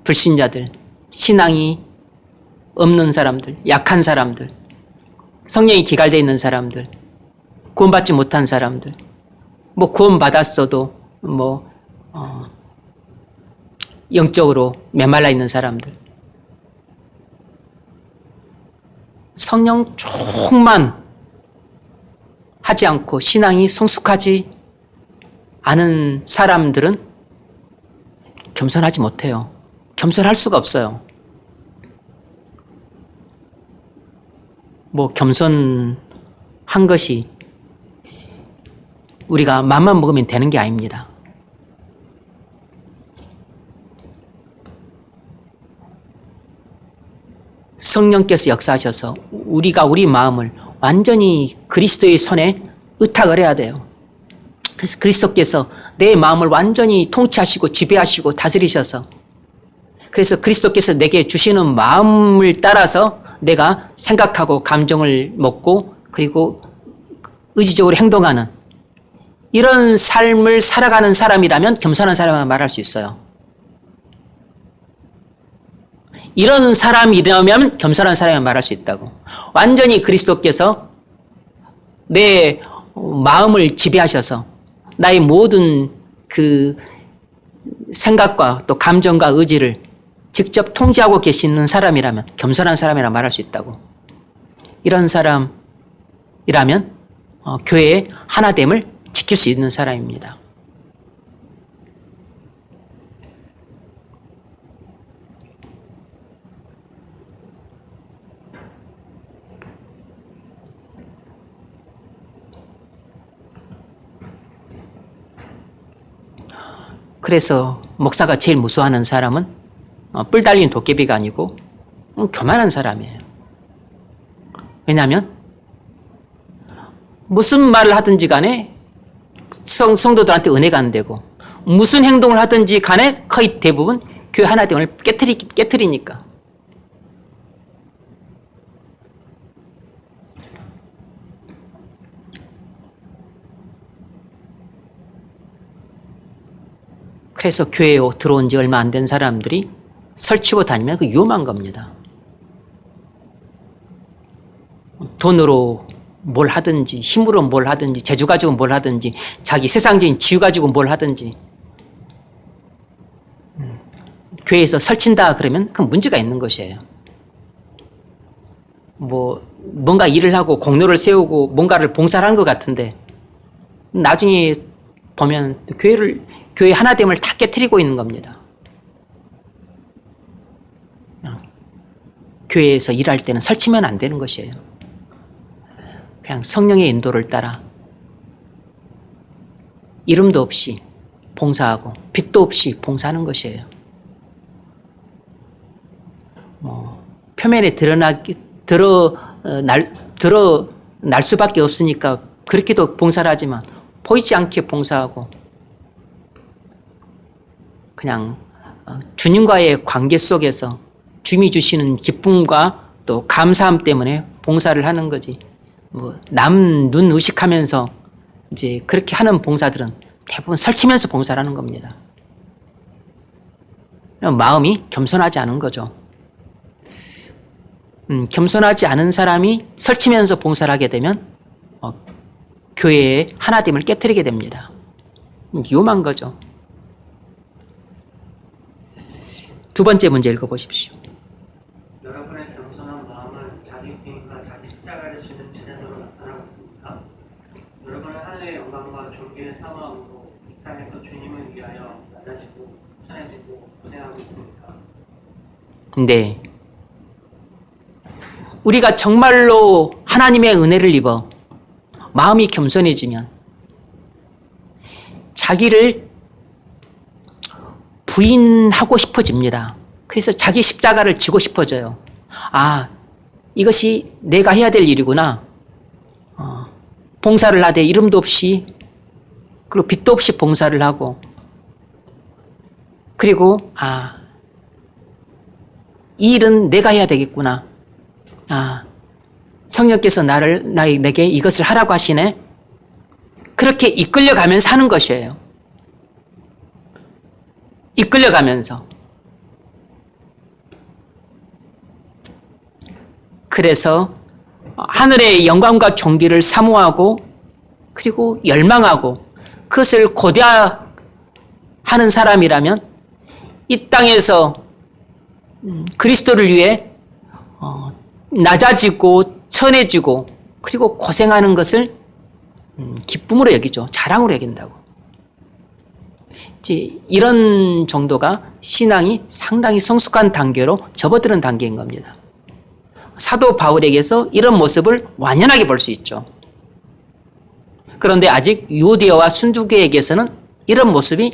불신자들, 신앙이 없는 사람들, 약한 사람들, 성령이 기갈되어 있는 사람들, 구원받지 못한 사람들, 구원받았어도 영적으로 메말라 있는 사람들, 성령 충만 하지 않고 신앙이 성숙하지 않은 사람들은 겸손하지 못해요. 겸손할 수가 없어요. 겸손한 것이 우리가 맘만 먹으면 되는 게 아닙니다. 성령께서 역사하셔서 우리가 우리 마음을 완전히 그리스도의 손에 의탁을 해야 돼요. 그래서 그리스도께서 내 마음을 완전히 통치하시고 지배하시고 다스리셔서 그래서 그리스도께서 내게 주시는 마음을 따라서 내가 생각하고 감정을 먹고 그리고 의지적으로 행동하는 이런 삶을 살아가는 사람이라면 겸손한 사람이라고 말할 수 있어요. 이런 사람이라면 겸손한 사람이라고 말할 수 있다고. 완전히 그리스도께서 내 마음을 지배하셔서 나의 모든 그 생각과 또 감정과 의지를 직접 통제하고 계시는 사람이라면 겸손한 사람이라고 말할 수 있다고. 이런 사람이라면 교회의 하나됨을 지킬 수 있는 사람입니다. 그래서 목사가 제일 무서워하는 사람은 뿔 달린 도깨비가 아니고 교만한 사람이에요. 왜냐하면 무슨 말을 하든지 간에 성도들한테 은혜가 안 되고 무슨 행동을 하든지 간에 거의 대부분 교회 하나됨을 깨트리니까. 그래서 교회에 들어온 지 얼마 안 된 사람들이 설치고 다니면 그 위험한 겁니다. 돈으로 뭘 하든지, 힘으로 뭘 하든지, 재주 가지고 뭘 하든지, 자기 세상적인 지유 가지고 뭘 하든지, 교회에서 설친다 그러면 그 문제가 있는 것이에요. 뭔가 일을 하고 공로를 세우고 뭔가를 봉사를 한 것 같은데, 나중에 보면 교회 교회 하나됨을 다 깨트리고 있는 겁니다. 교회에서 일할 때는 설치면 안 되는 것이에요. 그냥 성령의 인도를 따라 이름도 없이 봉사하고 빛도 없이 봉사하는 것이에요. 표면에 드러날 수밖에 없으니까 그렇게도 봉사를 하지만 보이지 않게 봉사하고 그냥 주님과의 관계 속에서 주님이 주시는 기쁨과 또 감사함 때문에 봉사를 하는 거지. 남 눈 의식하면서 이제 그렇게 하는 봉사들은 대부분 설치면서 봉사를 하는 겁니다. 마음이 겸손하지 않은 거죠. 겸손하지 않은 사람이 설치면서 봉사를 하게 되면 교회의 하나됨을 깨트리게 됩니다. 위험한 거죠. 두 번째 문제 읽어보십시오. 여러분의 겸손한 마음은 자기 부인과 자기 십자가를 지는 제자도로 나타나고 있습니다. 여러분은 하늘의 영광과 존귀를 사모함으로 이 땅에서 주님을 위하여 낮아지고 천해지고 고생하고 있습니까? 네. 우리가 정말로 하나님의 은혜를 입어 마음이 겸손해지면 자기를 부인하고 싶어집니다. 그래서 자기 십자가를 지고 싶어져요. 아, 이것이 내가 해야 될 일이구나. 봉사를 하되 이름도 없이 그리고 빛도 없이 봉사를 하고 그리고 이 일은 내가 해야 되겠구나. 성령께서 내게 이것을 하라고 하시네. 그렇게 이끌려가면서 하는 것이에요. 이끌려가면서. 그래서 하늘의 영광과 존귀를 사모하고 그리고 열망하고 그것을 고대하는 사람이라면 이 땅에서 그리스도를 위해 낮아지고 천해지고 그리고 고생하는 것을 기쁨으로 여기죠. 자랑으로 여긴다고. 이제 이런 정도가 신앙이 상당히 성숙한 단계로 접어드는 단계인 겁니다. 사도 바울에게서 이런 모습을 완연하게 볼 수 있죠. 그런데 아직 유오디아와 순두교에게서는 이런 모습이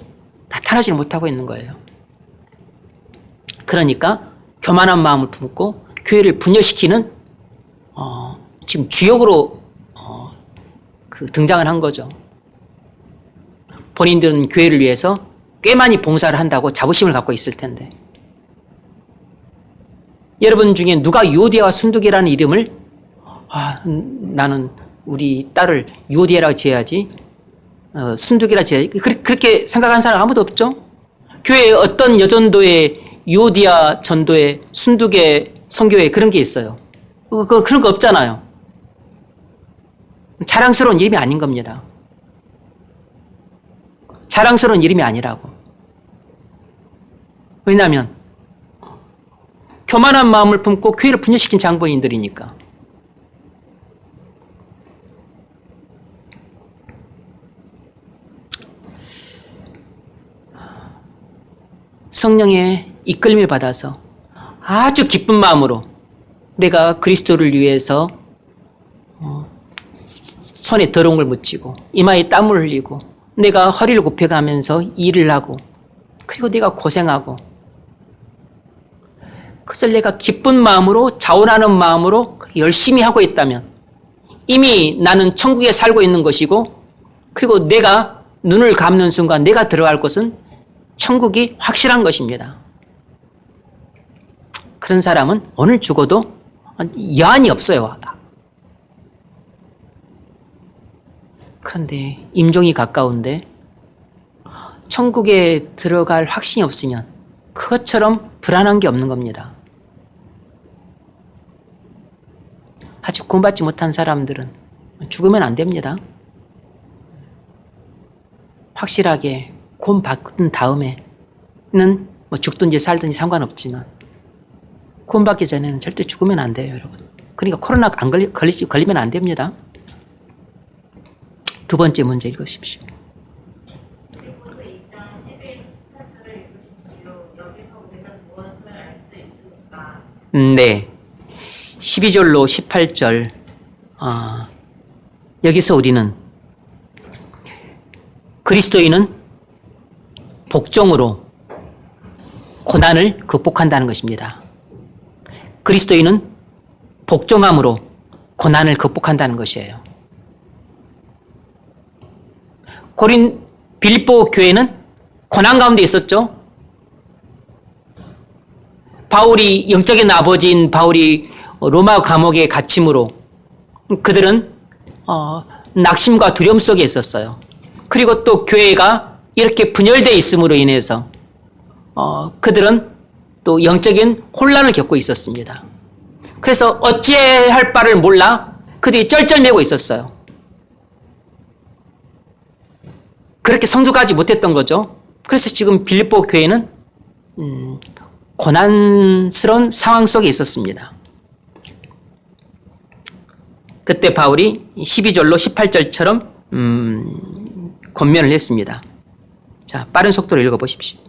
나타나지 못하고 있는 거예요. 그러니까 교만한 마음을 품고 교회를 분열시키는 지금 주역으로 등장을 한 거죠. 본인들은 교회를 위해서 꽤 많이 봉사를 한다고 자부심을 갖고 있을 텐데 여러분 중에 누가 유오디아와 순두계라는 이름을 나는 우리 딸을 유오디아라고 지어야지 순두계라 지어야지 그렇게 생각하는 사람 아무도 없죠? 교회에 어떤 여전도에 유오디아 전도에 순두계 선교회 그런 게 있어요. 그런 거 없잖아요. 자랑스러운 이름이 아닌 겁니다. 자랑스러운 이름이 아니라고. 왜냐하면 교만한 마음을 품고 교회를 분열시킨 장본인들이니까. 성령의 이끌림을 받아서 아주 기쁜 마음으로 내가 그리스도를 위해서 손에 더러운 걸 묻히고 이마에 땀을 흘리고 내가 허리를 굽혀가면서 일을 하고 그리고 내가 고생하고 그것을 내가 기쁜 마음으로 자원하는 마음으로 열심히 하고 있다면 이미 나는 천국에 살고 있는 것이고 그리고 내가 눈을 감는 순간 내가 들어갈 곳은 천국이 확실한 것입니다. 그런 사람은 오늘 죽어도 여한이 없어요. 그런데 임종이 가까운데 천국에 들어갈 확신이 없으면 그것처럼 불안한 게 없는 겁니다. 아직 구원받지 못한 사람들은 죽으면 안 됩니다. 확실하게 구원받은 다음에는 죽든지 살든지 상관없지만 구원받기 전에는 절대 죽으면 안 돼요, 여러분. 그러니까 코로나 안 걸리면 안 됩니다. 두 번째 문제 읽으십시오. 빌립보서 2장 네. 12절로 18절. 여기서 우리는 그리스도인은 복종으로 고난을 극복한다는 것입니다. 그리스도인은 복종함으로 고난을 극복한다는 것이에요. 빌립보 교회는 고난 가운데 있었죠. 바울이 영적인 아버지인 바울이 로마 감옥에 갇힘으로 그들은 낙심과 두려움 속에 있었어요. 그리고 또 교회가 이렇게 분열되어 있음으로 인해서 그들은 또 영적인 혼란을 겪고 있었습니다. 그래서 어찌해야 할 바를 몰라 그들이 쩔쩔매고 있었어요. 그렇게 성숙하지 못했던 거죠. 그래서 지금 빌립보 교회는 고난스러운 상황 속에 있었습니다. 그때 바울이 12절로 18절처럼 권면을 했습니다. 자, 빠른 속도로 읽어보십시오.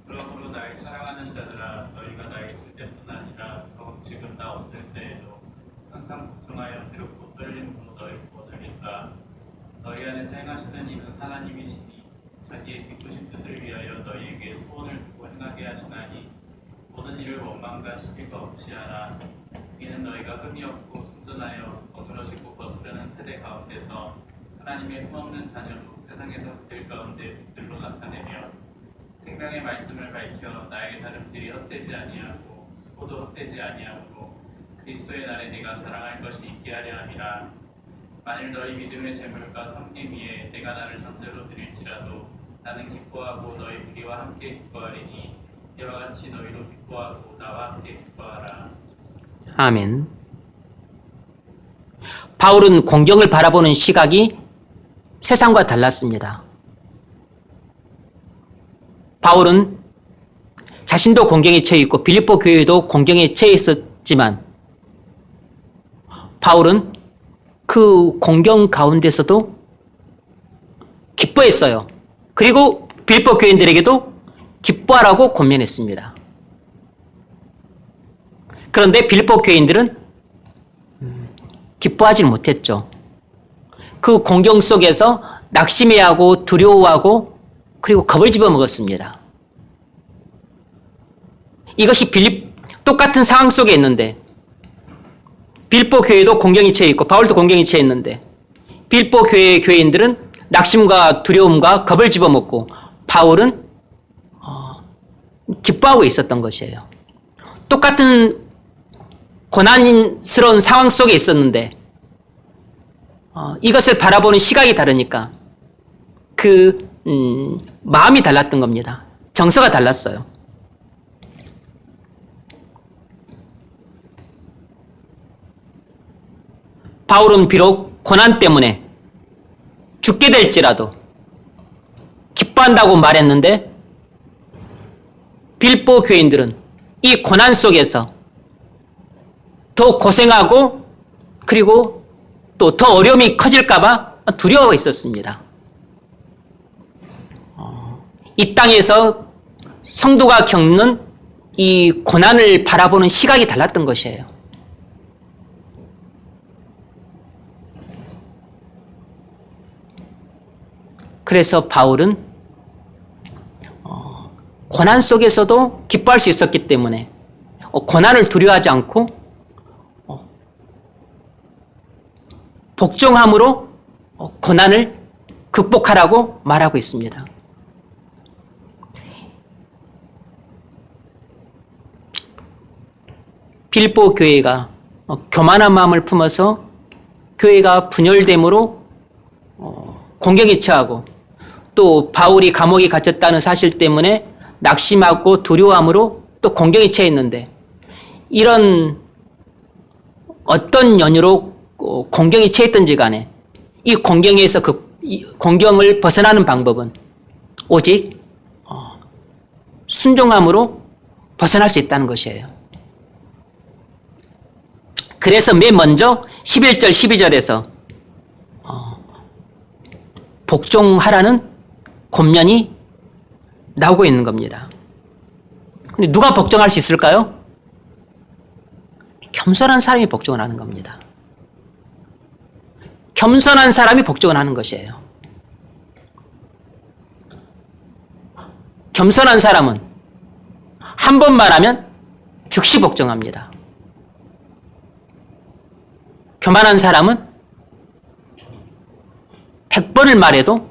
그러므로 나의 사랑하는 자들아, 너희가 나 있을 때뿐 아니라 더욱 지금 나 없을 때에도 항상 걱정하여 두렵고 떨림으로 너희를 보내겠다. 너희 안에서 행하시는 이는 하나님이시니 자기의 기쁘신 뜻을 위하여 너희에게 소원을 두고 행하게 하시나니 모든 일을 원망과 시비가 없이 하라. 이는 너희가 흠이 없고 순전하여 어그러지고 거스르는 세대 가운데서 하나님의 흠없는 자녀로 세상에서 그들 가운데 빛들로 나타내며 생명의 말씀을 밝혀 나의 다름질이 헛되지 아니하고 수고도 헛되지 아니하므로 그리스도의 날에 내가 자랑할 것이 있게 하려 함이라. 만일 너희 믿음의 재물과 섬김 위에 내가 나를 전제로 드릴지라도 나는 기뻐하고 너희 무리와 함께 기뻐하리니 이와 같이 너희도 기뻐하고 나와 함께 기뻐하라. 아멘. 바울은 공경을 바라보는 시각이 세상과 달랐습니다. 바울은 자신도 공경에 처해 있고 빌립보 교회도 공경에 처해 있었지만 바울은 그 공경 가운데서도 기뻐했어요. 그리고 빌립보 교인들에게도 기뻐하라고 권면했습니다. 그런데 빌립보 교인들은 기뻐하지는 못했죠. 그 공경 속에서 낙심해하고 두려워하고 그리고 겁을 집어먹었습니다. 이것이 똑같은 상황 속에 있는데 빌립보 교회도 공경이 처해 있고 바울도 공경이 처해 있는데 빌립보 교회의 교인들은 낙심과 두려움과 겁을 집어먹고 바울은 기뻐하고 있었던 것이에요. 똑같은 고난스러운 상황 속에 있었는데 이것을 바라보는 시각이 다르니까 마음이 달랐던 겁니다. 정서가 달랐어요. 바울은 비록 고난 때문에 죽게 될지라도 기뻐한다고 말했는데 빌립보 교인들은 이 고난 속에서 더 고생하고 그리고 또 더 어려움이 커질까봐 두려워하고 있었습니다. 이 땅에서 성도가 겪는 이 고난을 바라보는 시각이 달랐던 것이에요. 그래서 바울은 고난 속에서도 기뻐할 수 있었기 때문에 고난을 두려워하지 않고 복종함으로 고난을 극복하라고 말하고 있습니다. 빌립보 교회가 교만한 마음을 품어서 교회가 분열됨으로 공경에 처하고 또 바울이 감옥에 갇혔다는 사실 때문에 낙심하고 두려워함으로 또 공경에 처했는데 이런 어떤 연유로 공경에 처했든지 간에 이 공경에서 공경을 벗어나는 방법은 오직 순종함으로 벗어날 수 있다는 것이에요. 그래서 맨 먼저 11절 12절에서 복종하라는 권면이 나오고 있는 겁니다. 근데 누가 복종할 수 있을까요? 겸손한 사람이 복종을 하는 겁니다. 겸손한 사람이 복종을 하는 것이에요. 겸손한 사람은 한 번 말하면 즉시 복종합니다. 교만한 사람은 100번을 말해도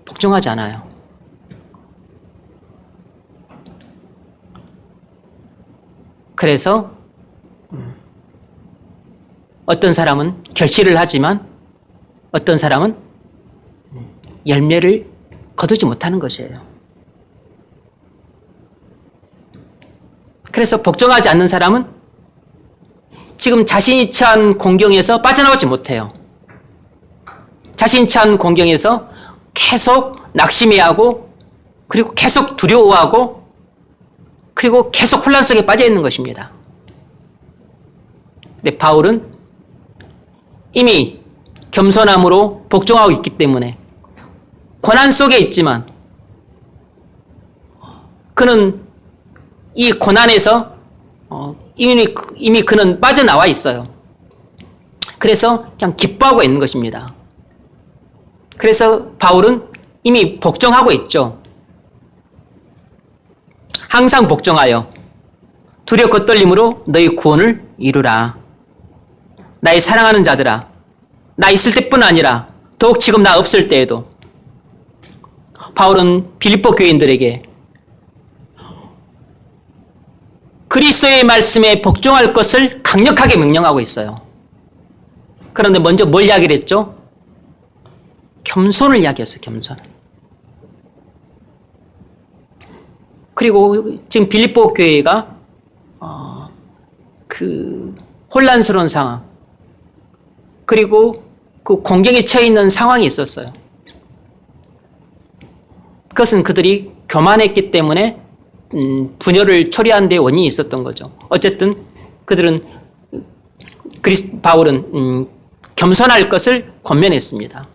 복종하지 않아요. 그래서 어떤 사람은 결실을 하지만 어떤 사람은 열매를 거두지 못하는 것이에요. 그래서 복종하지 않는 사람은 지금 자신이 처한 공경에서 빠져나오지 못해요. 자신이 처한 공경에서 계속 낙심해하고 그리고 계속 두려워하고 그리고 계속 혼란 속에 빠져 있는 것입니다. 근데 바울은 이미 겸손함으로 복종하고 있기 때문에 고난 속에 있지만 그는 이 고난에서 이미 그는 빠져나와 있어요. 그래서 그냥 기뻐하고 있는 것입니다. 그래서 바울은 이미 복종하고 있죠. 항상 복종하여 두렵고 떨림으로 너희 구원을 이루라. 나의 사랑하는 자들아, 나 있을 때뿐 아니라 더욱 지금 나 없을 때에도 바울은 빌립보 교인들에게 그리스도의 말씀에 복종할 것을 강력하게 명령하고 있어요. 그런데 먼저 뭘 이야기를 했죠? 겸손을 이야기했어요. 겸손. 그리고 지금 빌립보 교회가 그 혼란스러운 상황 그리고 그 공경에 처해 있는 상황이 있었어요. 그것은 그들이 교만했기 때문에 분열을 초래하는 데 원인이 있었던 거죠. 어쨌든 그들은 바울은 겸손할 것을 권면했습니다.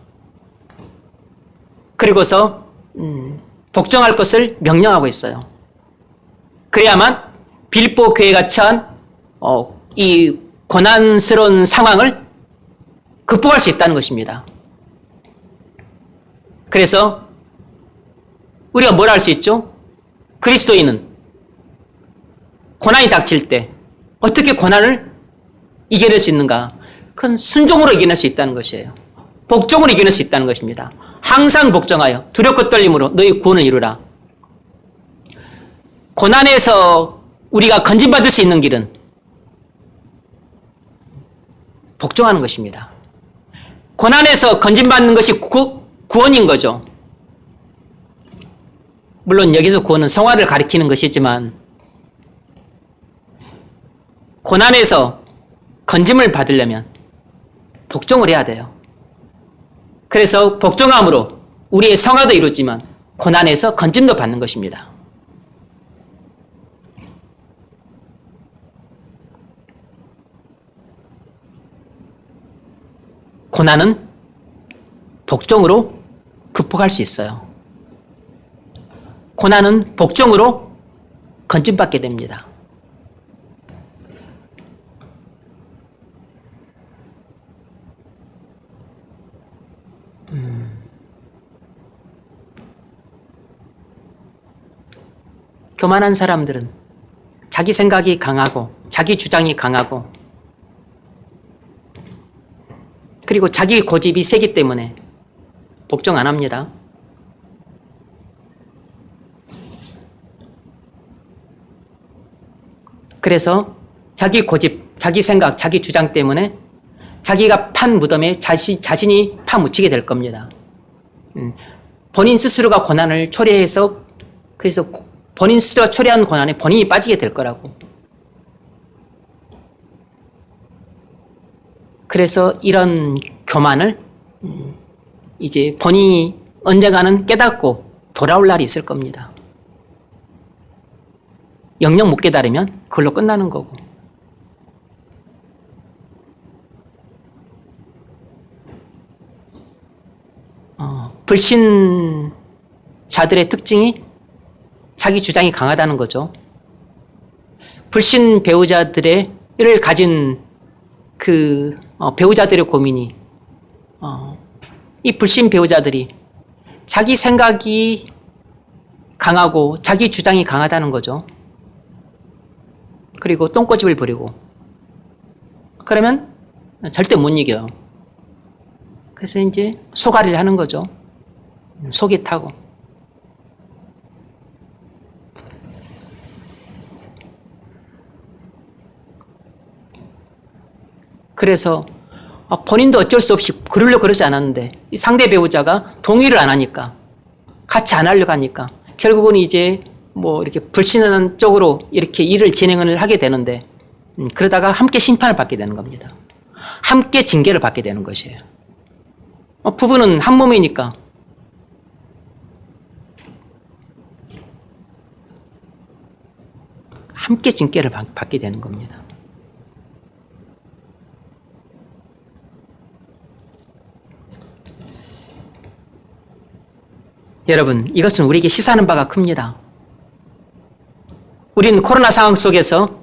그리고서 복종할 것을 명령하고 있어요. 그래야만 빌립보 교회가 처한 이 고난스러운 상황을 극복할 수 있다는 것입니다. 그래서 우리가 뭘 할 수 있죠? 그리스도인은 고난이 닥칠 때 어떻게 고난을 이겨낼 수 있는가? 그건 순종으로 이겨낼 수 있다는 것이에요. 복종으로 이겨낼 수 있다는 것입니다. 항상 복종하여 두렵고 떨림으로 너희 구원을 이루라. 고난에서 우리가 건진받을 수 있는 길은 복종하는 것입니다. 고난에서 건진받는 것이 구원인 거죠. 물론 여기서 구원은 성화를 가리키는 것이지만 고난에서 건짐을 받으려면 복종을 해야 돼요. 그래서 복종함으로 우리의 성화도 이루지만 고난에서 건짐도 받는 것입니다. 고난은 복종으로 극복할 수 있어요. 고난은 복종으로 건짐받게 됩니다. 교만한 사람들은 자기 생각이 강하고 자기 주장이 강하고 그리고 자기 고집이 세기 때문에 복종 안 합니다. 그래서 자기 고집, 자기 생각, 자기 주장 때문에 자기가 판 무덤에 자신이 파묻히게 될 겁니다. 본인 스스로가 고난을 초래해서 그래서 본인 스스로가 초래한 고난에 본인이 빠지게 될 거라고. 그래서 이런 교만을 이제 본인이 언젠가는 깨닫고 돌아올 날이 있을 겁니다. 영영 못 깨달으면 그걸로 끝나는 거고. 불신자들의 특징이 자기 주장이 강하다는 거죠. 불신 배우자들을 가진 그 배우자들의 고민이 이 불신 배우자들이 자기 생각이 강하고 자기 주장이 강하다는 거죠. 그리고 똥꼬집을 부리고 그러면 절대 못 이겨요. 그래서 이제 소가리를 하는 거죠. 속이 타고. 그래서 본인도 어쩔 수 없이 그러려고 그러지 않았는데 이 상대 배우자가 동의를 안 하니까 같이 안 하려고 하니까 결국은 이제 뭐 이렇게 불신하는 쪽으로 이렇게 일을 진행을 하게 되는데 그러다가 함께 심판을 받게 되는 겁니다. 함께 징계를 받게 되는 것이에요. 부부는 한 몸이니까 함께 징계를 받게 되는 겁니다. 여러분, 이것은 우리에게 시사하는 바가 큽니다. 우리는 코로나 상황 속에서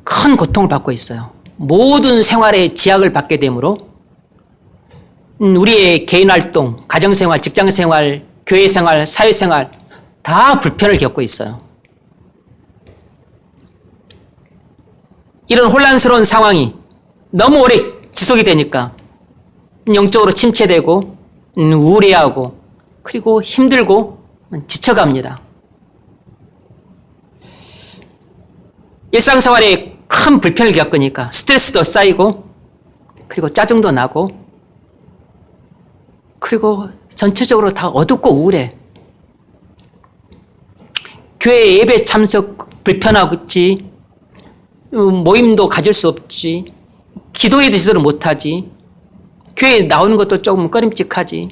큰 고통을 받고 있어요. 모든 생활에 지약을 받게 되므로 우리의 개인활동, 가정생활, 직장생활, 교회생활, 사회생활 다 불편을 겪고 있어요. 이런 혼란스러운 상황이 너무 오래 지속이 되니까 영적으로 침체되고 우울해하고 그리고 힘들고 지쳐갑니다. 일상생활에 큰 불편을 겪으니까 스트레스도 쌓이고 그리고 짜증도 나고 그리고 전체적으로 다 어둡고 우울해. 교회 예배 참석 불편하겠지. 모임도 가질 수 없지. 기도회도 제대로 못하지. 교회에 나오는 것도 조금 꺼림칙하지.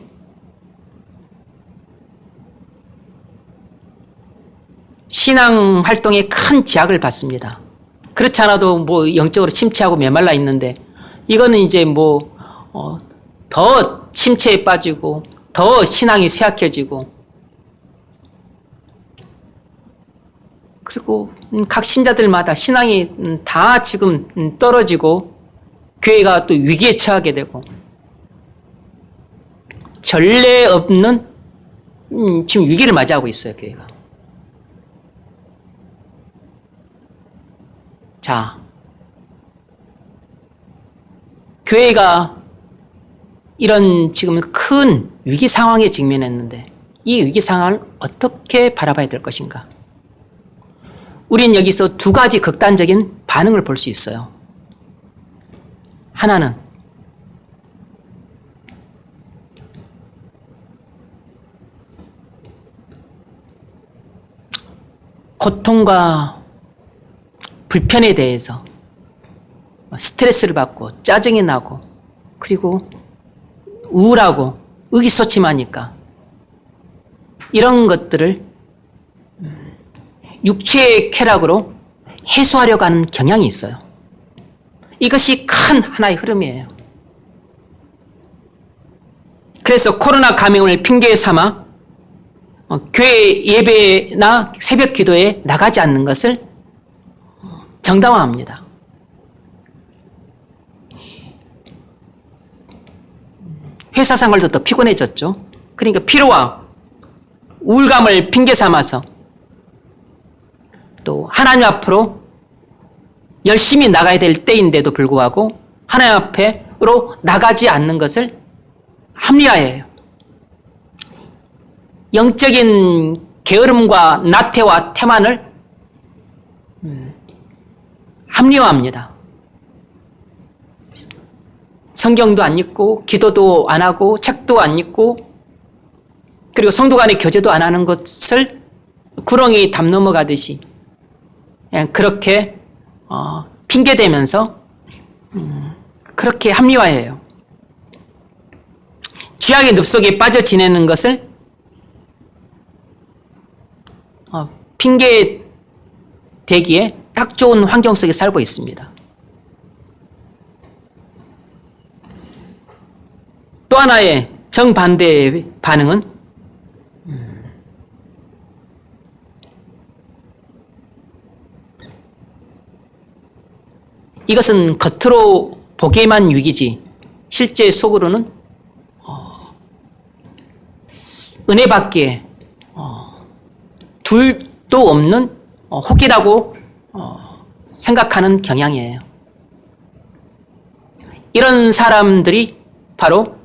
신앙 활동에 큰 제약을 받습니다. 그렇지 않아도 뭐 영적으로 침체하고 메말라 있는데 이거는 이제 뭐 더 침체에 빠지고 더 신앙이 쇠약해지고 그리고 각 신자들마다 신앙이 다 지금 떨어지고 교회가 또 위기에 처하게 되고 전례 없는 지금 위기를 맞이하고 있어요, 교회가. 자, 교회가 이런 지금 큰 위기 상황에 직면했는데 이 위기 상황을 어떻게 바라봐야 될 것인가? 우린 여기서 두 가지 극단적인 반응을 볼 수 있어요. 하나는 고통과 불편에 대해서 스트레스를 받고 짜증이 나고 그리고 우울하고 의기소침하니까 이런 것들을 육체의 쾌락으로 해소하려고 하는 경향이 있어요. 이것이 큰 하나의 흐름이에요. 그래서 코로나 감염을 핑계 삼아 교회 예배나 새벽 기도에 나가지 않는 것을 정당화합니다. 회사 생활도 더 피곤해졌죠. 그러니까 피로와 우울감을 핑계 삼아서 또 하나님 앞으로 열심히 나가야 될 때인데도 불구하고 하나님 앞으로 나가지 않는 것을 합리화해요. 영적인 게으름과 나태와 태만을 합리화합니다. 성경도 안 읽고 기도도 안 하고 책도 안 읽고 그리고 성도 간의 교제도 안 하는 것을 구렁이 담 넘어가듯이 그냥 그렇게 핑계대면서 그렇게 합리화해요. 죄악의 늪속에 빠져 지내는 것을 핑계대기에 딱 좋은 환경 속에 살고 있습니다. 또 하나의 정반대의 반응은 이것은 겉으로 보기에만 위기지 실제 속으로는 은혜밖에 둘도 없는 혹이라고 생각하는 경향이에요. 이런 사람들이 바로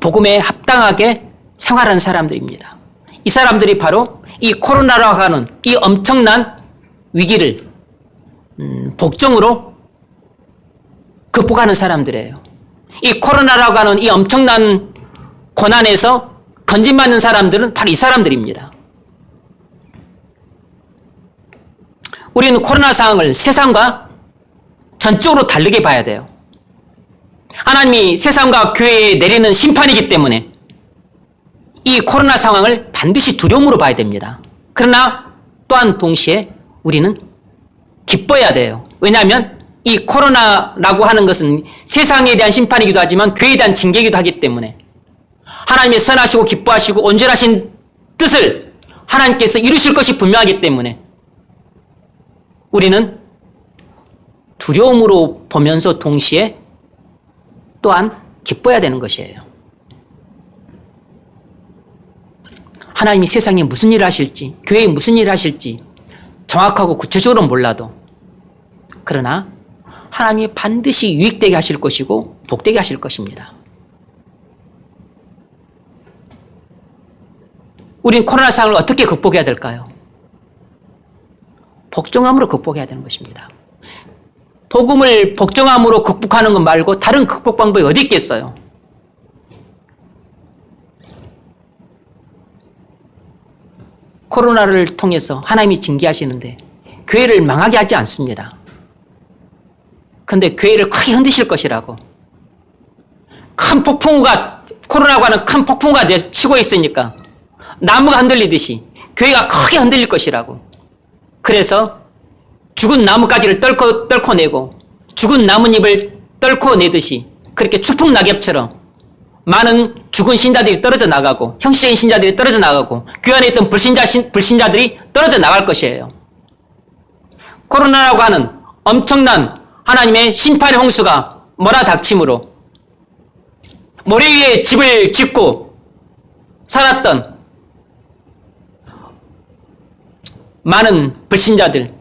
복음에 합당하게 생활하는 사람들입니다. 이 사람들이 바로 이 코로나라고 하는 이 엄청난 위기를 복종으로 극복하는 사람들이에요. 이 코로나라고 하는 이 엄청난 고난에서 건진받는 사람들은 바로 이 사람들입니다. 우리는 코로나 상황을 세상과 전적으로 다르게 봐야 돼요. 하나님이 세상과 교회에 내리는 심판이기 때문에 이 코로나 상황을 반드시 두려움으로 봐야 됩니다. 그러나 또한 동시에 우리는 기뻐해야 돼요. 왜냐하면 이 코로나라고 하는 것은 세상에 대한 심판이기도 하지만 교회에 대한 징계이기도 하기 때문에 하나님의 선하시고 기뻐하시고 온전하신 뜻을 하나님께서 이루실 것이 분명하기 때문에 우리는 두려움으로 보면서 동시에 또한 기뻐해야 되는 것이에요. 하나님이 세상에 무슨 일을 하실지, 교회에 무슨 일을 하실지 정확하고 구체적으로 몰라도 그러나 하나님이 반드시 유익되게 하실 것이고 복되게 하실 것입니다. 우리는 코로나 상황을 어떻게 극복해야 될까요? 복종함으로 극복해야 되는 것입니다. 복음을 복종함으로 극복하는 것 말고 다른 극복 방법이 어디 있겠어요? 코로나를 통해서 하나님이 징계하시는데 교회를 망하게 하지 않습니다. 그런데 교회를 크게 흔드실 것이라고. 큰 폭풍우가, 코로나라고 하는 큰 폭풍우가 치고 있으니까 나무가 흔들리듯이 교회가 크게 흔들릴 것이라고. 그래서 죽은 나뭇가지를 떨코내고 죽은 나뭇잎을 떨코내듯이 그렇게 추풍 낙엽처럼 많은 죽은 신자들이 떨어져 나가고 형식적인 신자들이 떨어져 나가고 교회 안에 있던 불신자들이 떨어져 나갈 것이에요. 코로나라고 하는 엄청난 하나님의 심판의 홍수가 몰아닥침으로 모래 위에 집을 짓고 살았던 많은 불신자들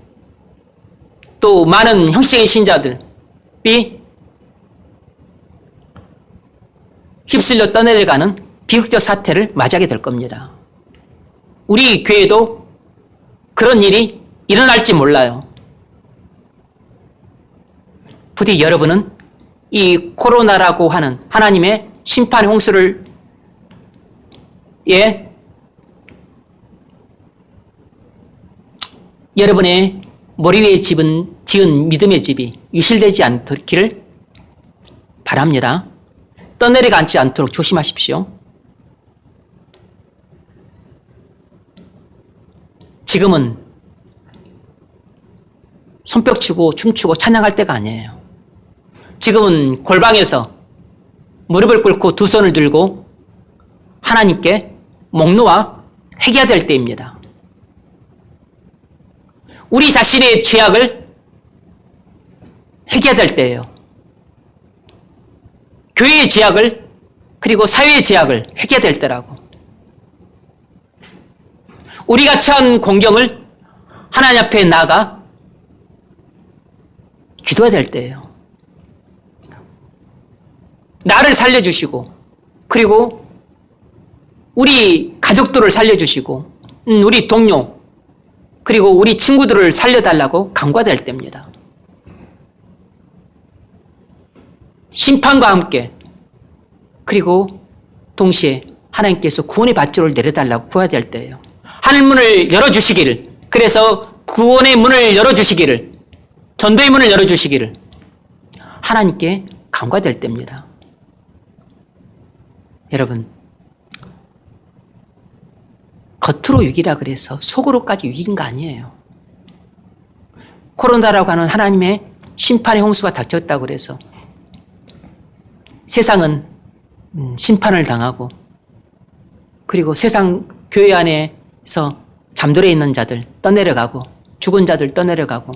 또 많은 형식적인 신자들이 휩쓸려 떠내려가는 비극적 사태를 맞이하게 될 겁니다. 우리 교회도 그런 일이 일어날지 몰라요. 부디 여러분은 이 코로나라고 하는 하나님의 심판의 홍수를 여러분의 머리 위에 지은 믿음의 집이 유실되지 않기를 바랍니다. 떠내려가지 않도록 조심하십시오. 지금은 손뼉치고 춤추고 찬양할 때가 아니에요. 지금은 골방에서 무릎을 꿇고 두 손을 들고 하나님께 목 놓아 회개해야 될 때입니다. 우리 자신의 죄악을 회개해야 될 때예요. 교회의 죄악을 그리고 사회의 죄악을 회개해야 될 때라고. 우리가 처한 공경을 하나님 앞에 나가 기도해야 될 때예요. 나를 살려주시고 그리고 우리 가족들을 살려주시고 우리 동료 그리고 우리 친구들을 살려달라고 간구해야 될 때입니다. 심판과 함께 그리고 동시에 하나님께서 구원의 밧줄을 내려달라고 구해야 될 때예요. 하늘문을 열어주시기를, 그래서 구원의 문을 열어주시기를, 전도의 문을 열어주시기를 하나님께 간구해야 될 때입니다. 여러분, 겉으로 위기라 그래서 속으로까지 위기인 거 아니에요. 코로나라고 하는 하나님의 심판의 홍수가 닥쳤다고 그래서 세상은 심판을 당하고 그리고 세상 교회 안에서 잠들어 있는 자들 떠내려가고 죽은 자들 떠내려가고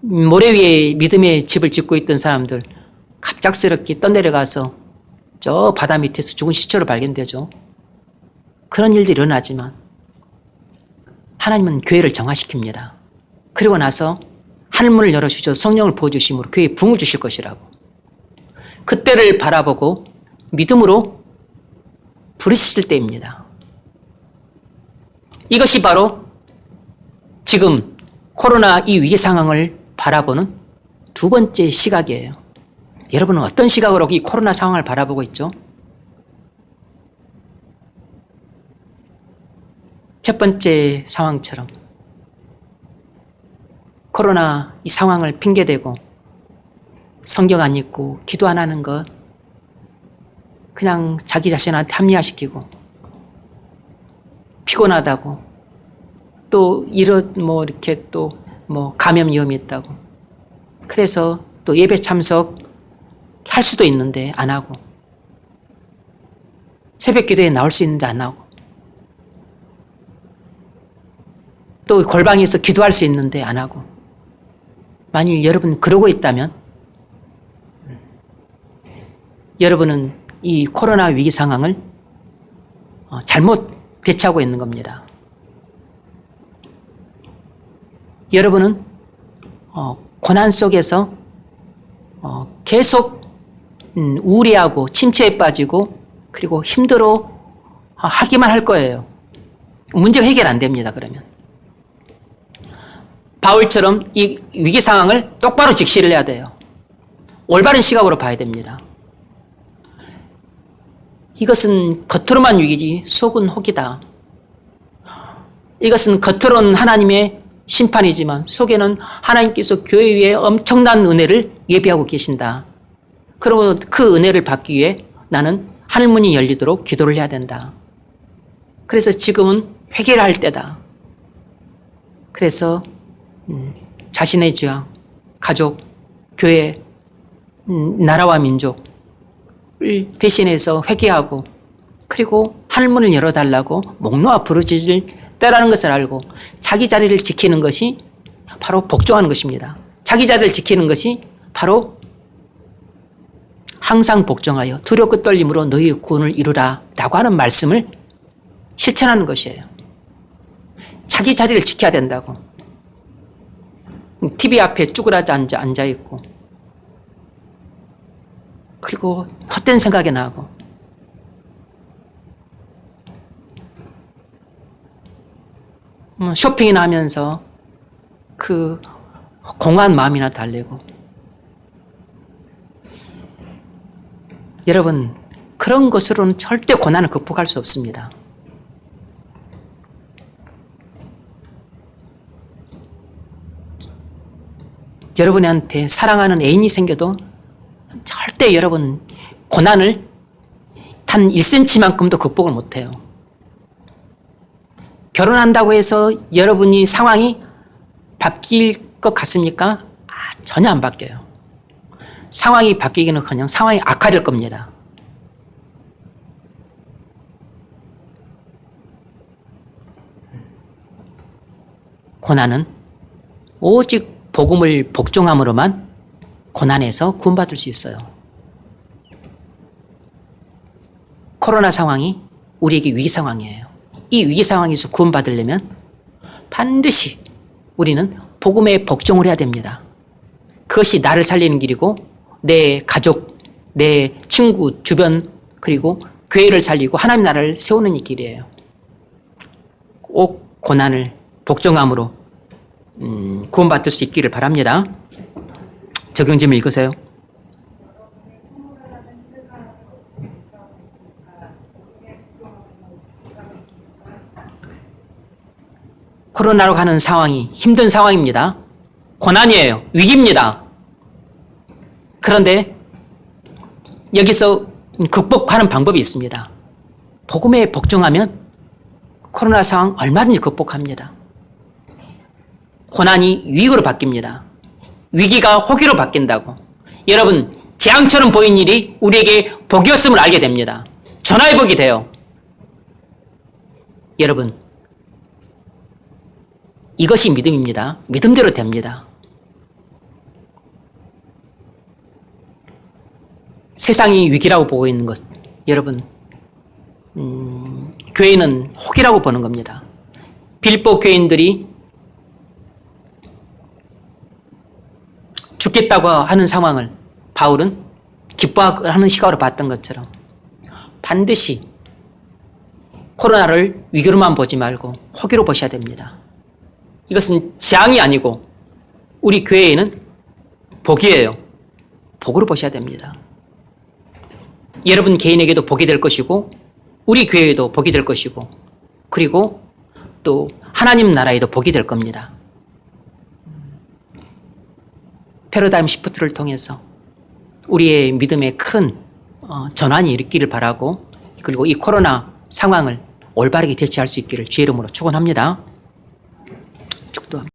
모래 위에 믿음의 집을 짓고 있던 사람들 갑작스럽게 떠내려가서 저 바다 밑에서 죽은 시체로 발견되죠. 그런 일들이 일어나지만 하나님은 교회를 정화시킵니다. 그리고 나서 하늘문을 열어주셔서 성령을 부어주심으로 교회에 붕을 주실 것이라고. 그때를 바라보고 믿음으로 부르실 때입니다. 이것이 바로 지금 코로나 이 위기 상황을 바라보는 두 번째 시각이에요. 여러분은 어떤 시각으로 이 코로나 상황을 바라보고 있죠? 첫 번째 상황처럼 코로나 이 상황을 핑계대고 성경 안 읽고 기도 안 하는 것 그냥 자기 자신한테 합리화시키고 피곤하다고 또 이렇게 또 감염 위험이 있다고 그래서 또 예배 참석 할 수도 있는데 안 하고 새벽 기도에 나올 수 있는데 안 하고 또 골방에서 기도할 수 있는데 안 하고 만일 여러분 그러고 있다면 여러분은 이 코로나 위기 상황을 잘못 대처하고 있는 겁니다. 여러분은 고난 속에서 계속 우울해하고 침체에 빠지고 그리고 힘들어 하기만 할 거예요. 문제가 해결 안 됩니다. 그러면 바울처럼 이 위기 상황을 똑바로 직시를 해야 돼요. 올바른 시각으로 봐야 됩니다. 이것은 겉으로만 위기지 속은 혹이다. 이것은 겉으로는 하나님의 심판이지만 속에는 하나님께서 교회 위에 엄청난 은혜를 예비하고 계신다. 그러면 그 은혜를 받기 위해 나는 하늘문이 열리도록 기도를 해야 된다. 그래서 지금은 회개를 할 때다. 그래서 자신의 지와 가족, 교회, 나라와 민족을 대신해서 회개하고 그리고 하늘문을 열어달라고 목 놓아 부르짖을 때라는 것을 알고 자기 자리를 지키는 것이 바로 복종하는 것입니다. 자기 자리를 지키는 것이 바로 항상 복종하여 두렵고 떨림으로 너희의 구원을 이루라 라고 하는 말씀을 실천하는 것이에요. 자기 자리를 지켜야 된다고. TV 앞에 쭈그라져 앉아있고 그리고 헛된 생각이 나고 쇼핑이나 하면서 그 공허한 마음이나 달래고 여러분 그런 것으로는 절대 고난을 극복할 수 없습니다. 여러분한테 사랑하는 애인이 생겨도 절대 여러분 고난을 단 1cm만큼도 극복을 못해요. 결혼한다고 해서 여러분이 상황이 바뀔 것 같습니까? 전혀 안 바뀌어요. 상황이 바뀌기는커녕 상황이 악화될 겁니다. 고난은 오직 복음을 복종함으로만 고난에서 구원받을 수 있어요. 코로나 상황이 우리에게 위기 상황이에요. 이 위기 상황에서 구원받으려면 반드시 우리는 복음에 복종을 해야 됩니다. 그것이 나를 살리는 길이고 내 가족, 내 친구, 주변 그리고 교회를 살리고 하나님 나라를 세우는 이 길이에요. 꼭 고난을 복종함으로 구원받을 수 있기를 바랍니다. 적용 좀 읽으세요. 코로나로 가는 상황이 힘든 상황입니다. 고난이에요. 위기입니다. 그런데 여기서 극복하는 방법이 있습니다. 복음에 복종하면 코로나 상황 얼마든지 극복합니다. 고난이 위기로 바뀝니다. 위기가 호기로 바뀐다고. 여러분, 재앙처럼 보인 일이 우리에게 복이었음을 알게 됩니다. 전화의 복이 돼요. 여러분, 이것이 믿음입니다. 믿음대로 됩니다. 세상이 위기라고 보고 있는 것, 여러분, 교회는 혹이라고 보는 겁니다. 빌보 교인들이 죽겠다고 하는 상황을 바울은 기뻐하는 시각으로 봤던 것처럼 반드시 코로나를 위기로만 보지 말고 호기로 보셔야 됩니다. 이것은 재앙이 아니고 우리 교회에는 복이에요. 복으로 보셔야 됩니다. 여러분 개인에게도 복이 될 것이고 우리 교회에도 복이 될 것이고 그리고 또 하나님 나라에도 복이 될 겁니다. 패러다임 시프트를 통해서 우리의 믿음에 큰 전환이 일으키기를 바라고 그리고 이 코로나 상황을 올바르게 대처할 수 있기를 주의 이름으로 축원합니다.